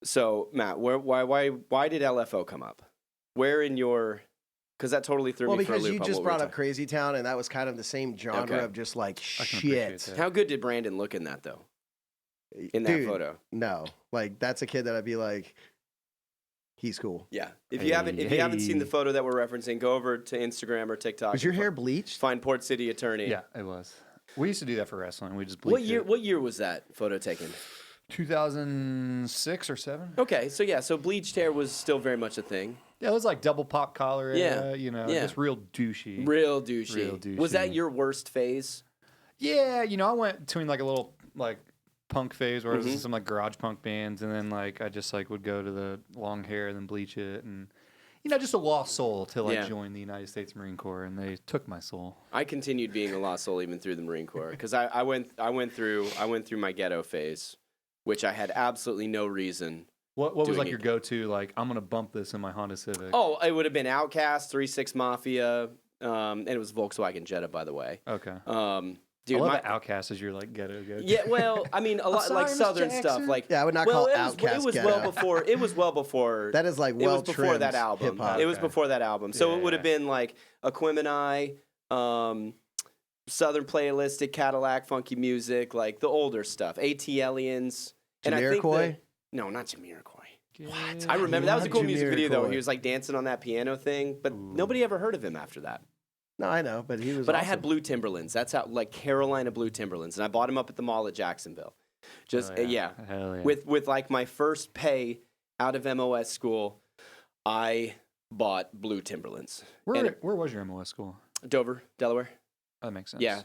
So Matt, why did LFO come up? Where in your? Because that totally threw Well, me for a because loop. you on just what we were brought up talking- Crazy Town, and that was kind of the same genre Okay. of just like I can appreciate shit. that. How good did Brandon look in that though? In that Dude, photo. No, like that's a kid that I'd be like, he's cool. Yeah. If you haven't seen the Hey. photo that we're referencing, go over to Instagram or TikTok. Was your and hair bleached? Find Port City Attorney. Yeah, it was. We used to do that for wrestling. We just What bleached year? it. What year was that photo taken? 2006 or 7. Okay, so bleached hair was still very much a thing. Yeah, it was like double pop collar era, Yeah, you know, yeah. just real douchey. Real douchey. Real douchey. Was that your worst phase? Yeah, I went between like a little like punk phase where I was in some like garage punk bands, and then like I just like would go to the long hair and then bleach it, and just a lost soul till I joined the United States Marine Corps, and they took my soul. I continued being a lost soul even through the Marine Corps because I went through my ghetto phase, which I had absolutely no reason. What was like your go-to? Like, I'm gonna bump this in my Honda Civic. Oh, it would have been Outkast, 3-6 Mafia, and it was Volkswagen Jetta, by the way. Okay. Dude, I love that Outkast is your like ghetto go. Yeah, well, I mean, a lot like Southern stuff. Like, I would not call Outkast it was ghetto. well before. That is like it was before that album. Hip-hop. It was before that album. So it would have been like Aquemini, Southern Playalistic, Cadillac, Funky Music, like the older stuff. AT-Aliens. Jamiroquai? No, not Jamiroquai. What? I remember that was a cool music video though. He was like dancing on that piano thing, but nobody ever heard of him after that. No, I know, but he was. But awesome. I had blue Timberlands. That's how, like Carolina blue Timberlands, and I bought them up at the mall at Jacksonville. Just Hell yeah. with like my first pay out of MOS school, I bought blue Timberlands. Where was your MOS school? Dover, Delaware. Oh, that makes sense. Yeah.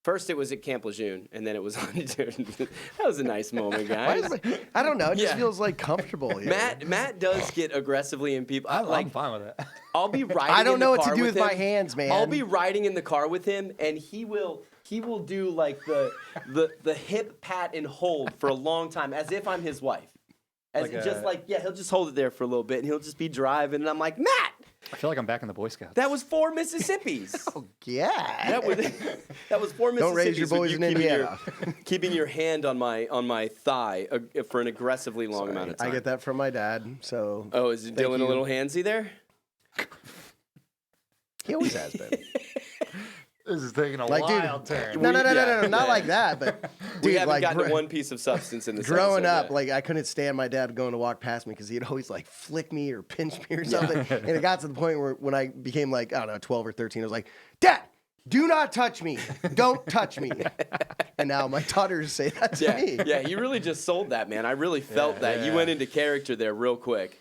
First, it was at Camp Lejeune, and then it was on. That was a nice moment, guys. I don't know. It just feels like comfortable. Matt does get aggressively in people. I'm fine with it. I'll be riding. I don't know what to do with him. my hands, man. I'll be riding in the car with him, and he will do like the hip pat and hold for a long time, as if I'm his wife. He'll just hold it there for a little bit, and he'll just be driving, and I'm like, Matt. I feel like I'm back in the Boy Scouts. That was 4 Mississippis. Oh, yeah. That was 4 Mississippis. Don't raise your boys in Indiana. Keeping your hand on my thigh for an aggressively long amount of time. I get that from my dad. So. Oh, is Dylan a little handsy there? He always has been. This is taking a wild turn. No, not like that. But dude, we haven't gotten to one piece of substance in this. Growing up, yet. like I couldn't stand my dad going to walk past me because he'd always like flick me or pinch me or something. And it got to the point where when I became like, I don't know, 12 or 13, I was like, Dad, do not touch me. Don't touch me. And now my daughters say that to me. Yeah, you really just sold that, man. I really felt that. You went into character there real quick.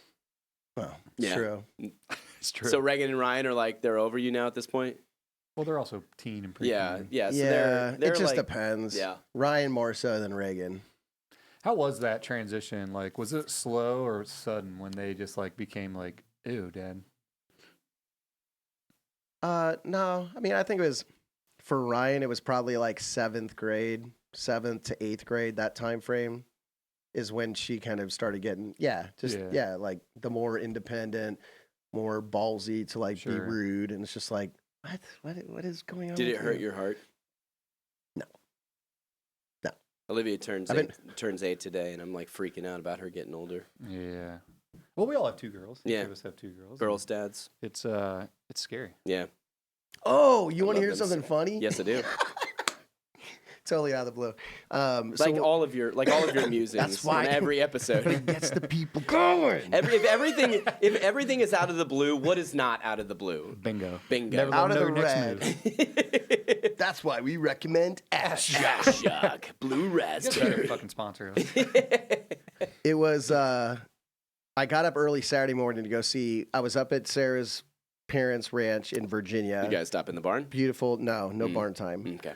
Well, it's true. It's true. So Reagan and Ryan are like, they're over you now at this point? Well, they're also teen and preteen. Yeah. So they're it just like, depends. Yeah. Ryan more so than Reagan. How was that transition? Like, was it slow or sudden when they just like became like, ew, Dad? No. I mean, I think it was for Ryan. It was probably like 7th to 8th grade. That time frame is when she kind of started getting like the more independent, more ballsy to like be rude, and it's just like. What is going on? Did it hurt your heart? No. Olivia turns 8 today, and I'm like freaking out about her getting older. Yeah. Well, we all have 2 girls. Yeah. Each of us have 2 girls. Girls' dads. It's scary. Yeah. Oh, you want to hear something funny? Yes, I do. Totally out of the blue. All of your musings on every episode. It gets the people going. If everything is out of the blue, what is not out of the blue? Bingo. Never out of the next red. That's why we recommend Ass Shock. Blue raspberry. Fucking sponsor us. It was. I got up early Saturday morning to go see. I was up at Sarah's parents' ranch in Virginia. You guys stop in the barn? Beautiful. No barn time. Okay.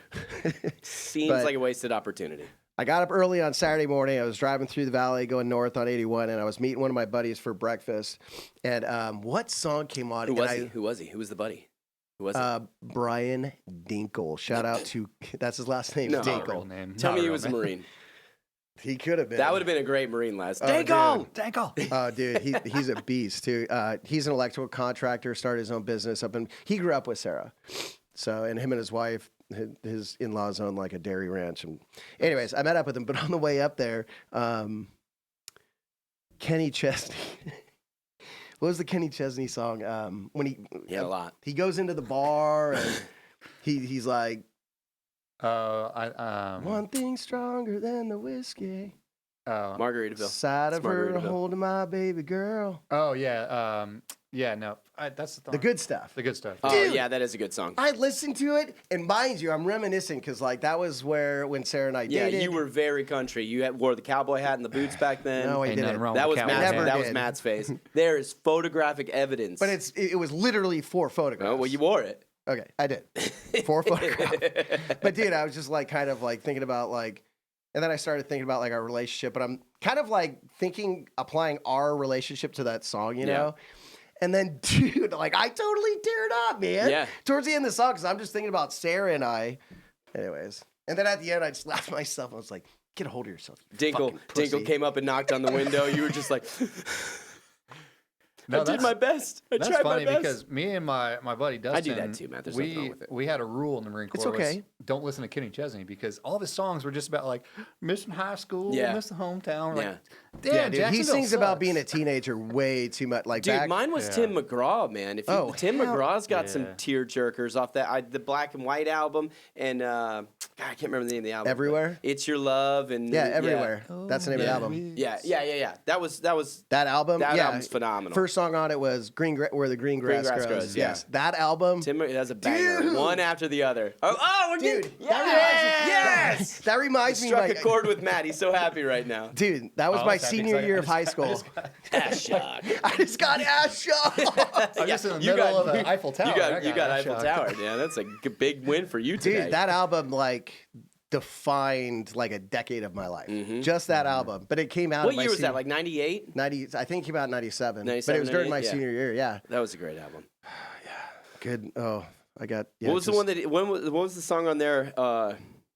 Seems like a wasted opportunity. I got up early on Saturday morning. I was driving through the valley going north on 81, and I was meeting one of my buddies for breakfast. And what song came on? Who was he? Who was the buddy? Who was it? Brian Dinkle. Shout out to, that's his last name, Dinkle. Tell me he was a Marine. He could have been. That would have been a great Marine last. Dinkle! Oh, dude, he's a beast too. He's an electrical contractor. Started his own business up in. He grew up with Sarah, so and him and his wife, his in-laws own like a dairy ranch. And anyways, I met up with him. But on the way up there, Kenny Chesney. What was the Kenny Chesney song? When a lot. He goes into the bar and he's like. One thing stronger than the whiskey. Margaritaville. Side of her holding my baby girl. Oh yeah, no, that's the The good stuff. The good stuff. Oh Dude, yeah, that is a good song. I listened to it, and mind you, I'm reminiscing because like that was when Sarah and I dated. Yeah, you were very country. You wore the cowboy hat and the boots back then. No, I didn't. That was Matt's face. There is photographic evidence. But it was literally 4 photographs. Oh well, you wore it. Okay, I did. 4 photographs. But dude, I was just like kind of like thinking about like And then I started thinking about like our relationship, but I'm kind of like applying our relationship to that song, you know? And then, dude, like I totally teared up, man. Yeah. Towards the end of the song, because I'm just thinking about Sarah and I. Anyways. And then at the end, I just laughed at myself. I was like, get a hold of yourself. Dinkle came up and knocked on the window. You were just like, I did my best. I tried my best. That's funny because me and my buddy Dustin, I do that too, man. There's nothing wrong with it. We had a rule in the Marine Corps. It's okay. Was don't listen to Kenny Chesney because all of his songs were just about like missing high school, missing hometown. We're like, damn, dude, he sings sucks. about being a teenager way too much. Like, dude, mine was Tim McGraw, man. If you, Tim McGraw's got some tear jerkers off that the Black and White album, and God, I can't remember the name of the album. Everywhere. It's Your Love and Everywhere. That's the name of the album. Yeah. That was that album. That album's phenomenal. First song on it was Where the Green Grass Grows. Yes, that album. Tim, that's a banger. One after the other. We're dude. Yes. That reminds me. Struck a chord with Matt. He's so happy right now. Dude, that was my senior year of high school. Ass shock. I just got ass shock. I'm just in the middle of the Eiffel Tower. You got Eiffel Tower. Yeah, that's a big win for you today. Dude, that album like defined like a decade of my life. Just that album. But it came out. What year was that? Like 98? 90. I think it came out in 97. But 97, it was during my 98, senior year. Yeah. That was a great album. Good. Oh, I got. Yeah, what was the one that? What was the song on there?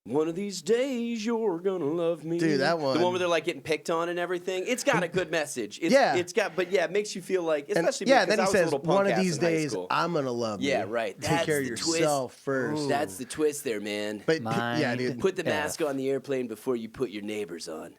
One of these days you're gonna love me. Dude, that one. The one where they're like getting picked on and everything. It's got a good message. It's got, it makes you feel like, especially because then he I was says, a little punk one of ass these in high days school. I'm gonna love you. Yeah, right. Take care of yourself first. Ooh. That's the twist there, man. But yeah, dude. Put the mask on the airplane before you put your neighbors on.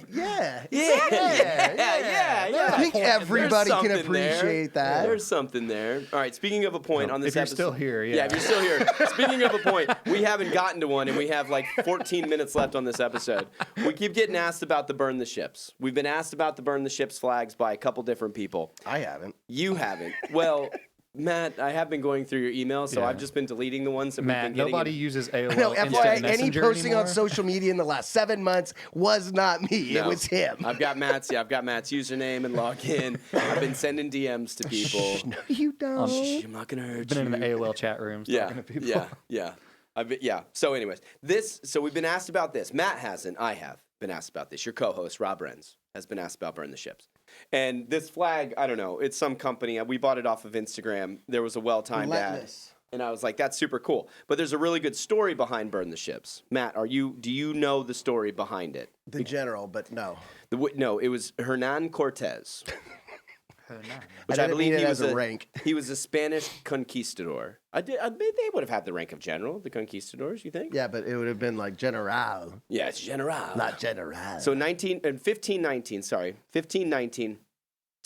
Yeah. I think everybody can appreciate that. There's something there. All right, speaking of a point on this episode. If you're still here, Yeah, if you're still here. Speaking of a point, we haven't gotten to one, and we have like 14 minutes left on this episode. We keep getting asked about the burn the ships. We've been asked about the burn the ships flags by a couple different people. I haven't. You haven't. Well, Matt, I have been going through your emails, so I've just been deleting the ones that we've been getting. Nobody uses AOL. No, FYI, any Messenger posting anymore. on social media in the last 7 months was not me. No. It was him. I've got Matt's username and login. I've been sending DMs to people. No, you don't. I'm not gonna hurt Been you. in the AOL chat rooms talking to people. Yeah. So anyways, so we've been asked about this. Matt hasn't. I have been asked about this. Your co-host, Rob Renz, has been asked about burn the ships. And this flag, I don't know, it's some company. We bought it off of Instagram. There was a well-timed ad. And I was like, that's super cool. But there's a really good story behind Burn the Ships. Matt, do you know the story behind it? The general, but no. No, it was Hernan Cortes. Which I I believe he was was a rank. He was a Spanish conquistador. They would have had the rank of general, the conquistadors, you think? Yeah, but it would have been like general. Yeah, it's general. Not general. So 1519,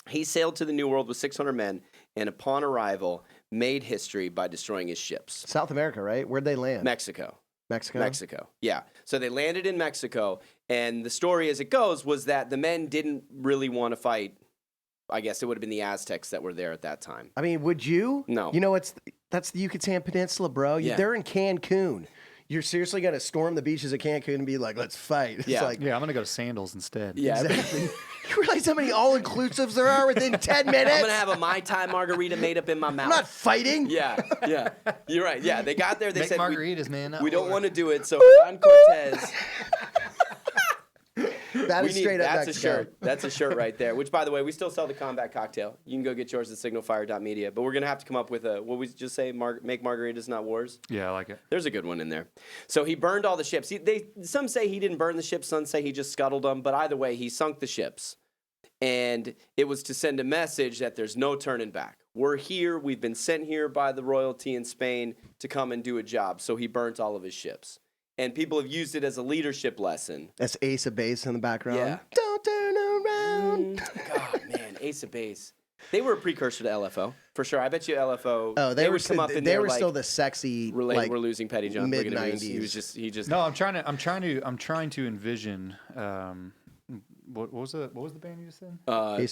he sailed to the New World with 600 men, and upon arrival, made history by destroying his ships. South America, right? Where'd they land? Mexico. Mexico, yeah. So they landed in Mexico, and the story as it goes was that the men didn't really want to fight. I guess it would have been the Aztecs that were there at that time. I mean, would you? No. You know, that's the Yucatan Peninsula, bro. Yeah. They're in Cancun. You're seriously going to storm the beaches of Cancun and be like, let's fight. It's Yeah. like, Yeah, I'm going to go to Sandals instead. Yeah. exactly. You realize how many all-inclusives there are within 10 minutes? I'm going to have a Mai Tai margarita made up in my mouth. I'm not fighting. Yeah. You're right. Yeah, they got there. They Make said, margaritas, man. we don't want to do it. So Hernan Cortes. That is straight up That's Mexico. a shirt. That's a shirt right there. Which, by the way, we still sell the combat cocktail. You can go get yours at signalfire.media. But we're going to have to come up with what we just say, make margaritas, not wars. Yeah, I like it. There's a good one in there. So he burned all the ships. Some say he didn't burn the ships. Some say he just scuttled them. But either way, he sunk the ships. And it was to send a message that there's no turning back. We're here. We've been sent here by the royalty in Spain to come and do a job. So he burnt all of his ships. And people have used it as a leadership lesson. That's Ace of Base in the background. Yeah. Don't turn around. God, man, Ace of Base. They were a precursor to LFO, for sure. I bet you LFO. Oh, they were would come up in they there were like, still the sexy. we're losing Petty John. Look at him. mid-90s. He just. No, I'm trying to envision. What was the band you just said?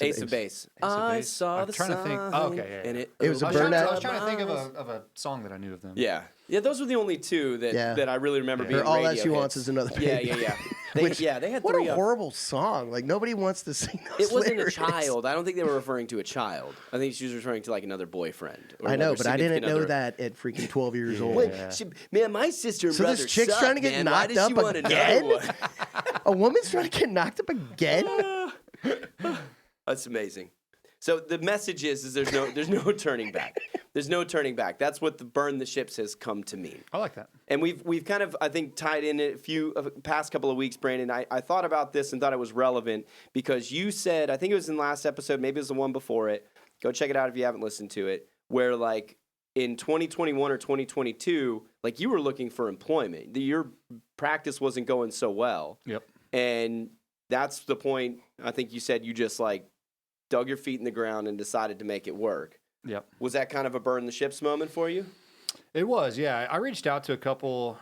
Ace of Base. I saw I'm the trying to think. sign, Oh, okay, yeah. and yeah. It was a I was trying burnout. to think of a song that I knew of them. Yeah, those were the only two that I really remember being All radio That She hits. Wants is another Yeah, band. yeah. They had What three. a horrible song! Like nobody wants to sing those It wasn't lyrics. a child. I don't think they were referring to a child. I think she was referring to like another boyfriend. Or I know, another but I didn't significant know other. that at freaking 12 years old. Wait, man, my sister and So brother this chick's suck, trying to get man. knocked Why does she up want again? another one? A woman's trying to get knocked up again? That's amazing. So the message is there's no turning back. There's no turning back. That's what the burn the ships has come to mean. I like that. And we've kind of, I think, tied in a few past couple of weeks, Brandon. I thought about this and thought it was relevant because you said, I think it was in the last episode, maybe it was the one before it. Go check it out if you haven't listened to it. Where like in 2021 or 2022, like you were looking for employment. Your practice wasn't going so well. Yep. And that's the point. I think you said you just like dug your feet in the ground and decided to make it work. Yep. Was that kind of a burn the ships moment for you? It was, yeah. I reached out to a couple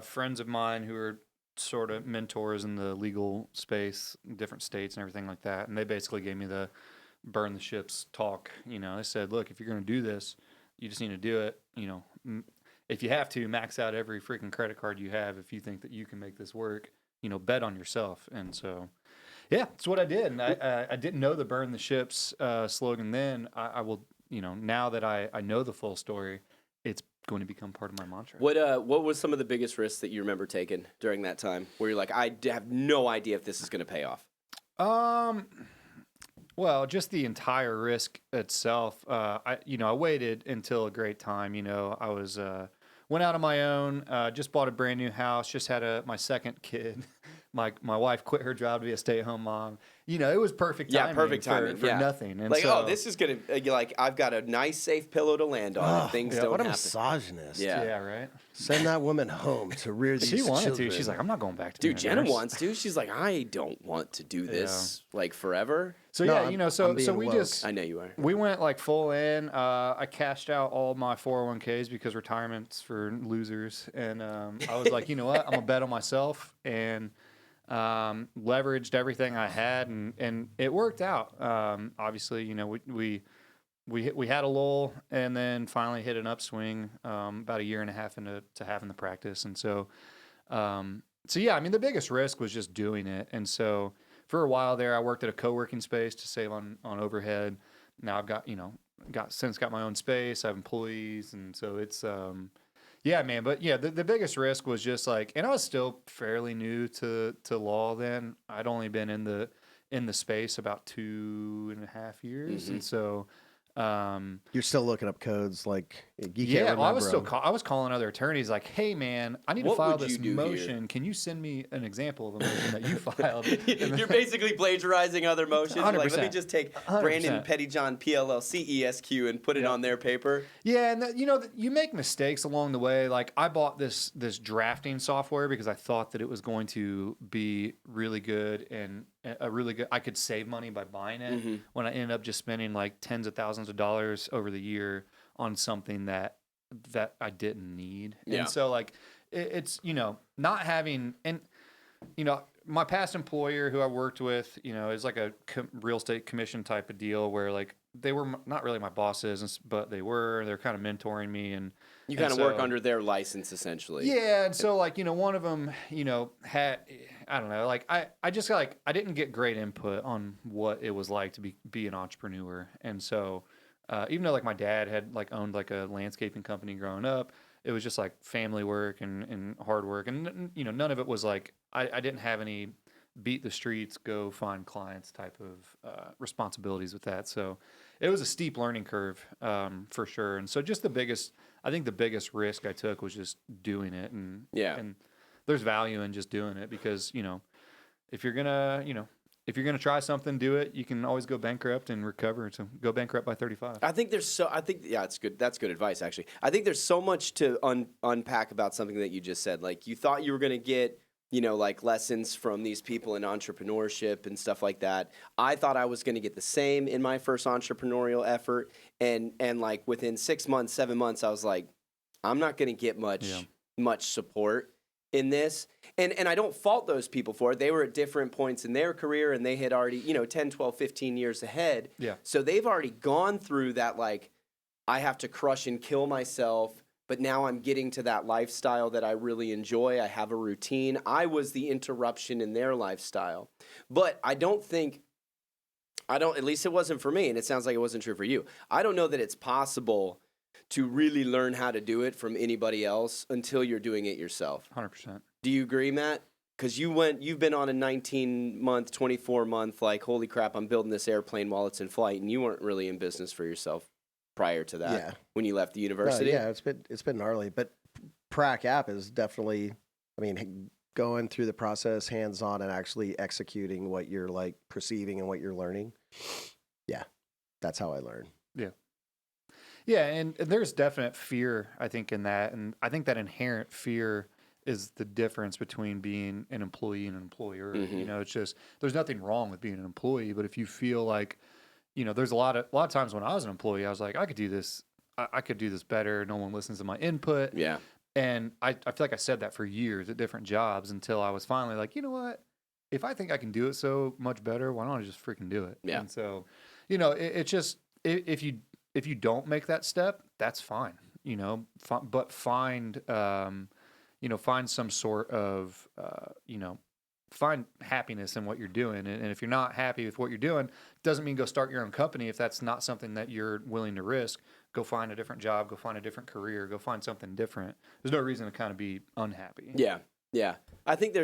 friends of mine who are sort of mentors in the legal space, different states and everything like that. And they basically gave me the burn the ships talk. You know, they said, look, if you're going to do this, you just need to do it. You know, if you have to, max out every freaking credit card you have if you think that you can make this work. You know, bet on yourself. And so, yeah, that's what I did. And I didn't know the burn the ships slogan then. I will, you know, now that I know the full story, it's going to become part of my mantra. What was some of the biggest risks that you remember taking during that time where you're like, I have no idea if this is going to pay off? Well, just the entire risk itself. I waited until a great time. You know, I was went out on my own, just bought a brand new house, just had my second kid. My wife quit her job to be a stay-at-home mom. You know, it was perfect timing. Yeah, perfect timing for nothing. And like, so, this is gonna like I've got a nice safe pillow to land on. And things don't What a happen. misogynist. yeah, right. Send that woman home to rear these She wanted children. to. She's like, I'm not going back to Dude, being a Jenna nurse. wants to. She's like, I don't want to do this like forever. So No, yeah, I'm- you know, I'm so being we woke. just I know you are. we went like full in. I cashed out all my 401ks because retirement's for losers, and I was like, you know what, I'm gonna bet on myself, and leveraged everything I had, and it worked out. Obviously, you know, we had a lull, and then finally hit an upswing about a year and a half into having the practice, and so yeah, I mean, the biggest risk was just doing it, and so for a while there, I worked at a co-working space to save on overhead. Now I've got got my own space. I have employees, and so it's yeah, man. But yeah, the biggest risk was just like, and I was still fairly new to law then. I'd only been in the space about 2.5 years, and so You're still looking up codes, like you can't yeah, remember well, I was still them. I was calling other attorneys like, hey man, I need to What file would this you do motion. here? Can you send me an example of a motion that you filed? You're basically plagiarizing other motions. Like, let me 100%. just take 100%. Brandon Pettyjohn PLLC ESQ and put it on their paper. Yeah, and you know, you make mistakes along the way. Like I bought this drafting software because I thought that it was going to be really good and I could save money by buying it. When I ended up just spending like tens of thousands of dollars over the year on something that I didn't need. Yeah. And so like it's, you know, not having, and you know, my past employer who I worked with, you know, is like a real estate commission type of deal where like they were not really my bosses, but they're kind of mentoring me, and You kind of so, work under their license, essentially. yeah. And so like, you know, one of them, you know, had, I don't know, like I just like, I didn't get great input on what it was like to be an entrepreneur. And so even though like my dad had like owned like a landscaping company growing up, it was just like family work and hard work. And, you know, none of it was like, I didn't have any beat the streets, go find clients type of responsibilities with that. So it was a steep learning curve for sure. And so just I think the biggest risk I took was just doing it. And there's value in just doing it because, you know, if you're gonna try something, do it. You can always go bankrupt and recover. So go bankrupt by 35. It's good. That's good advice, actually. I think there's so much to unpack about something that you just said. Like you thought you were going to get, you know, like lessons from these people in entrepreneurship and stuff like that. I thought I was going to get the same in my first entrepreneurial effort. And like within 6 months, 7 months, I was like, I'm not going to get much support in this. And I don't fault those people for it. They were at different points in their career and they had already, you know, 10, 12, 15 years ahead. Yeah. So they've already gone through that, like, I have to crush and kill myself but now I'm getting to that lifestyle that I really enjoy. I have a routine. I was the interruption in their lifestyle. But at least it wasn't for me, and it sounds like it wasn't true for you. I don't know that it's possible to really learn how to do it from anybody else until you're doing it yourself. 100%. Do you agree, Matt? Because you've been on a 19-month, 24-month, like, holy crap, I'm building this airplane while it's in flight, and you weren't really in business for yourself prior to that when you left the university. Yeah, it's been gnarly, but Prac app is definitely, I mean, going through the process hands-on and actually executing what you're like perceiving and what you're learning. Yeah, that's how I learn. Yeah. Yeah, and there's definite fear, I think, in that. And I think that inherent fear is the difference between being an employee and an employer. Mm-hmm. You know, it's just, there's nothing wrong with being an employee, but if you feel like, you know, there's a lot of times when I was an employee, I was like, I could do this. I could do this better. No one listens to my input. Yeah. And I feel like I said that for years at different jobs until I was finally like, you know what? If I think I can do it so much better, why don't I just freaking do it? Yeah. And so, you know, it's just, if you don't make that step, that's fine, you know, but find some sort of, find happiness in what you're doing. And if you're not happy with what you're doing, doesn't mean go start your own company. If that's not something that you're willing to risk, go find a different job, go find a different career, go find something different. There's no reason to kind of be unhappy. Yeah. Yeah. I think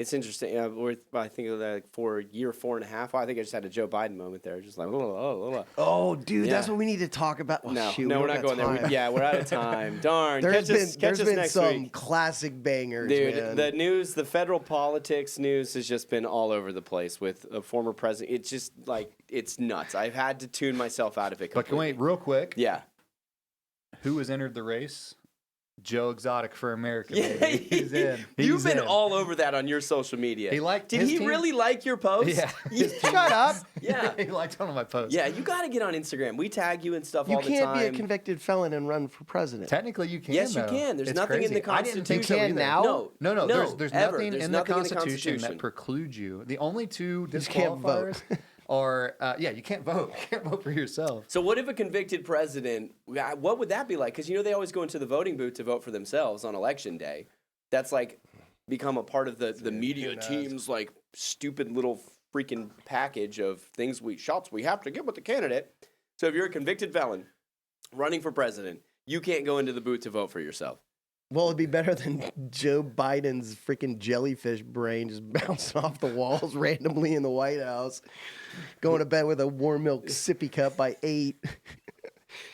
it's interesting. I think of that for year 4.5. I think I just had a Joe Biden moment there. Just like, Oh, dude, Yeah. that's what we need to talk about. Well, no, shoot, no, we're don't not got going there. time. We're out of time. Darn. There's Catch us been next some week. classic bangers, Dude, man. the news, the federal politics news has just been all over the place with a former president. It's just like, it's nuts. I've had to tune myself out of it But completely. can we, real quick, Yeah. who has entered the race? Joe Exotic for America. Yeah, Baby. He's in. You've He's been in. all over that on your social media. He liked Did his he team? really like your post? Yeah. Shut up. Yeah. He liked one of my posts. Yeah, you got to get on Instagram. We tag you and stuff You all the can't time. be a convicted felon and run for president. Technically, you can. Yes, you though. can. There's It's nothing in crazy. the I didn't think Constitution. so You can either. now? No. There's ever. nothing There's in the nothing Constitution that precludes you. The only two just can't vote. disqualifiers are, you can't vote. You can't vote for yourself. So what if a convicted president, what would that be like? Because, they always go into the voting booth to vote for themselves on Election Day. That's like become a part of the media team's like stupid little freaking package of things shots we have to get with the candidate. So if you're a convicted felon running for president, you can't go into the booth to vote for yourself. Well, it'd be better than Joe Biden's freaking jellyfish brain just bouncing off the walls randomly in the White House, going to bed with a warm milk sippy cup by 8.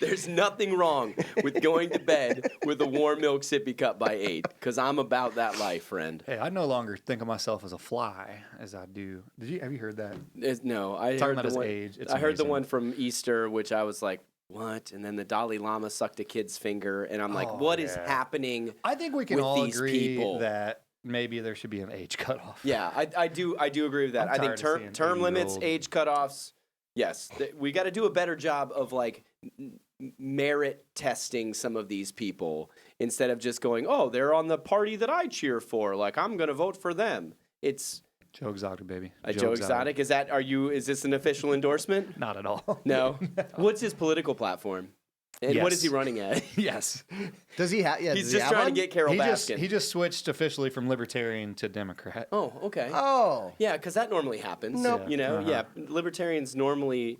There's nothing wrong with going to bed with a warm milk sippy cup by 8, because I'm about that life, friend. Hey, I no longer think of myself as a fly as I do. Have you heard that? No, I Talking heard about the his one. age. It's I heard the amazing. one from Easter, which I was like, what? And then the Dalai Lama sucked a kid's finger, and I'm like, Oh, what is yeah. happening? I think we can with all these agree people? that maybe there should be an age cutoff. Yeah, I do agree with that. I'm I think tired of seeing term limits, 80-year-old. age cutoffs. Yes, we got to do a better job of like merit testing some of these people instead of just going, oh, they're on the party that I cheer for. Like, I'm going to vote for them. It's Joe Exotic, baby. Joe Exotic. Is this an official endorsement? Not at all. No. What's his political platform? And what Yes. is he running at? Yes. Does he have? Yeah, He's does he just have trying one? to get Carol He Baskin. just switched officially from libertarian to Democrat. Oh, okay. Oh, Yeah, because that normally happens. Nope. Yeah, libertarians normally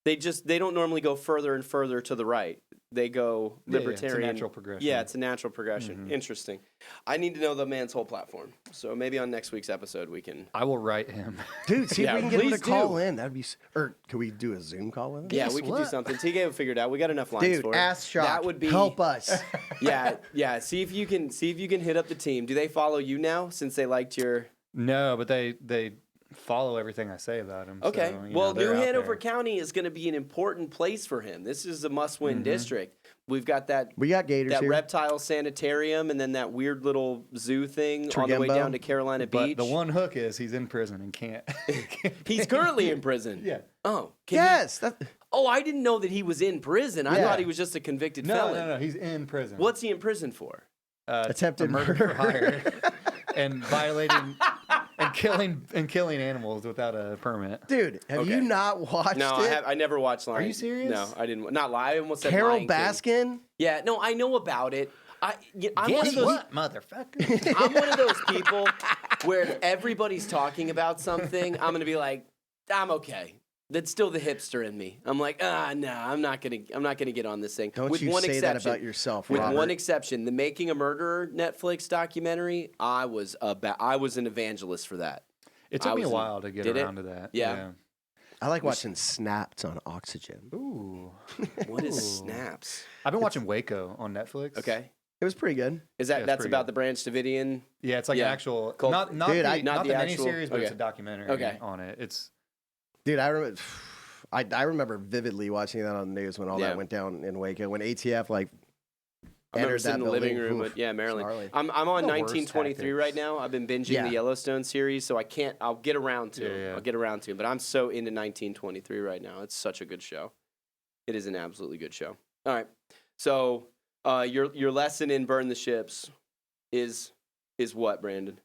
they don't normally go further and further to the right. They go Yeah, libertarian. it's a natural progression. Yeah, it's a natural progression. Interesting. I need to know the man's whole platform. So maybe on next week's episode we can. I will write him. dude, see Yeah, if we can get him to please call do. in. That'd be. Or could we do a Zoom call with him? Yeah, Guess we can do what? something. TK will figure it out. We got enough lines Dude, for it. ass shot. That would be help us. Yeah. See if you can hit up the team. Do they follow you now since they liked your? No, but they follow everything I say about him. Okay. So, Well, they're New out Hanover there. County is going to be an important place for him. This is a must-win district. We've got that We got Gators here. reptile sanitarium and then that weird little zoo thing on the way Tregembo. down to Carolina But Beach. the one hook is he's in prison and can't. He's currently in prison. Yeah. Oh. Can Yes. That, Oh, I didn't know that he was in prison. I Yeah. thought he was just a convicted No, felon. no, he's in prison. What's he in prison for? Attempted murder for hire and violating and killing animals without a permit. Dude, have you not watched No, it? I never watched Lion. Are you serious? No, I didn't. Not Lion. I almost said Carol Lion King. Baskin? Yeah, no, I know about it. I'm one Guess of those. what, motherfucker? I'm one of those people where if everybody's talking about something, I'm gonna be like, I'm okay. That's still the hipster in me. I'm like, no, I'm not gonna get on this thing. Don't with you one say exception, that about yourself, With Robert. one exception, the Making a Murderer Netflix documentary, I was an evangelist for that. It took me a while to get around to that. Yeah. I like watching Snapped on Oxygen. Ooh. What is Snaps? I've been watching Waco on Netflix. Okay. It was pretty good. Is Yeah, that it's that's pretty about good. the Branch Davidian? Yeah, it's like Yeah. an actual Cult- not Dude, the not the actual- miniseries, but it's a okay. documentary Okay. on it. It's Dude, I remember vividly watching that on the news when all Yeah. that went down in Waco. When ATF I remember entered sitting that in the living building. room Oof, with Maryland. gnarly. I'm on The worst 1923 right tactics. now. I've been binging Yeah. the Yellowstone series, so I'll get around to it. Yeah. I'll get around to it. But I'm so into 1923 right now. It's such a good show. It is an absolutely good show. All right. So your lesson in Burn the Ships is what, Brandon?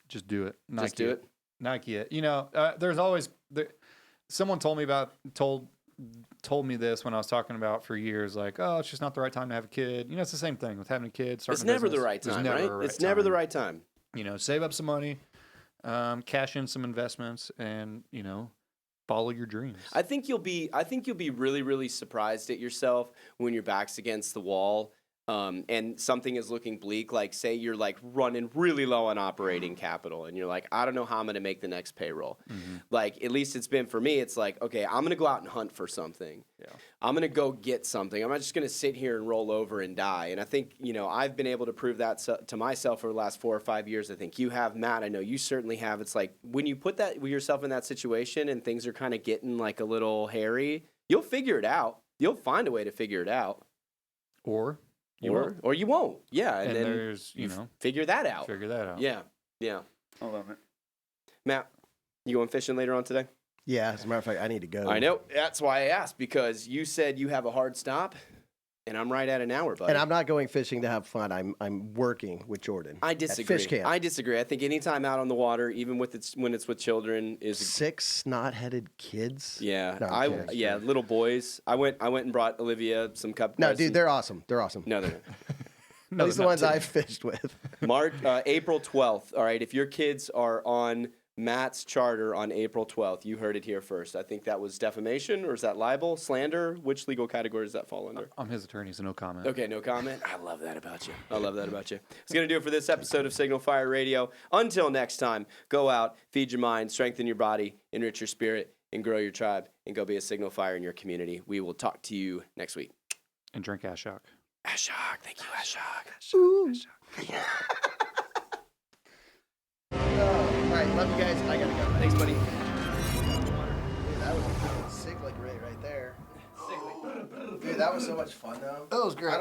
just do it. Nike Just do it. Nike it. You know, there's always someone told me this when I was talking about for years, like, oh, it's just not the right time to have a kid. You know, it's the same thing with having a kid. It's never the right time, right? It's never the right time. You know, save up some money, cash in some investments, and you know, follow your dreams. I think you'll be really, really surprised at yourself when your back's against the wall. And something is looking bleak, like say you're like running really low on operating capital and you're like, I don't know how I'm going to make the next payroll. Mm-hmm. Like, at least it's been for me. It's like, okay, I'm going to go out and hunt for something. Yeah. I'm going to go get something. I'm not just going to sit here and roll over and die. And I think, you know, I've been able to prove that to myself over the last 4 or 5 years. I think you have, Matt. I know you certainly have. It's like when you put yourself in that situation and things are kind of getting like a little hairy, you'll figure it out. You'll find a way to figure it out. Or you won't. Yeah, and then there's figure that out. figure that out. Yeah. I love it. Matt, you going fishing later on today? Yeah, as a matter of fact, I need to go. I know. That's why I asked, because you said you have a hard stop, and I'm right at an hour, buddy. And I'm not going fishing to have fun. I'm working with Jordan. I at disagree. fish camp. I disagree. I think any time out on the water, even when it's with children, is 6 snot-headed kids. yeah. No, I'm kidding. Little boys. I went and brought Olivia some cup. No, dude, they're awesome. They're awesome. no, they're not. At least the ones I've fished with. April 12th. All right, if your kids are on Matt's charter on April 12th, you heard it here first. I think that was defamation, or is that libel, slander? Which legal category does that fall under? I'm his attorney, so no comment. Okay, no comment. I love that about you. It's going to do it for this episode of Signal Fire Radio. Until next time, go out, feed your mind, strengthen your body, enrich your spirit, and grow your tribe, and go be a signal fire in your community. We will talk to you next week. And drink Ashok. Ashok. Thank you, Ashok. Ooh. All right, love you guys. I gotta go. Thanks, buddy. Dude, that was sick, like right there. Dude, that was so much fun though. That was great.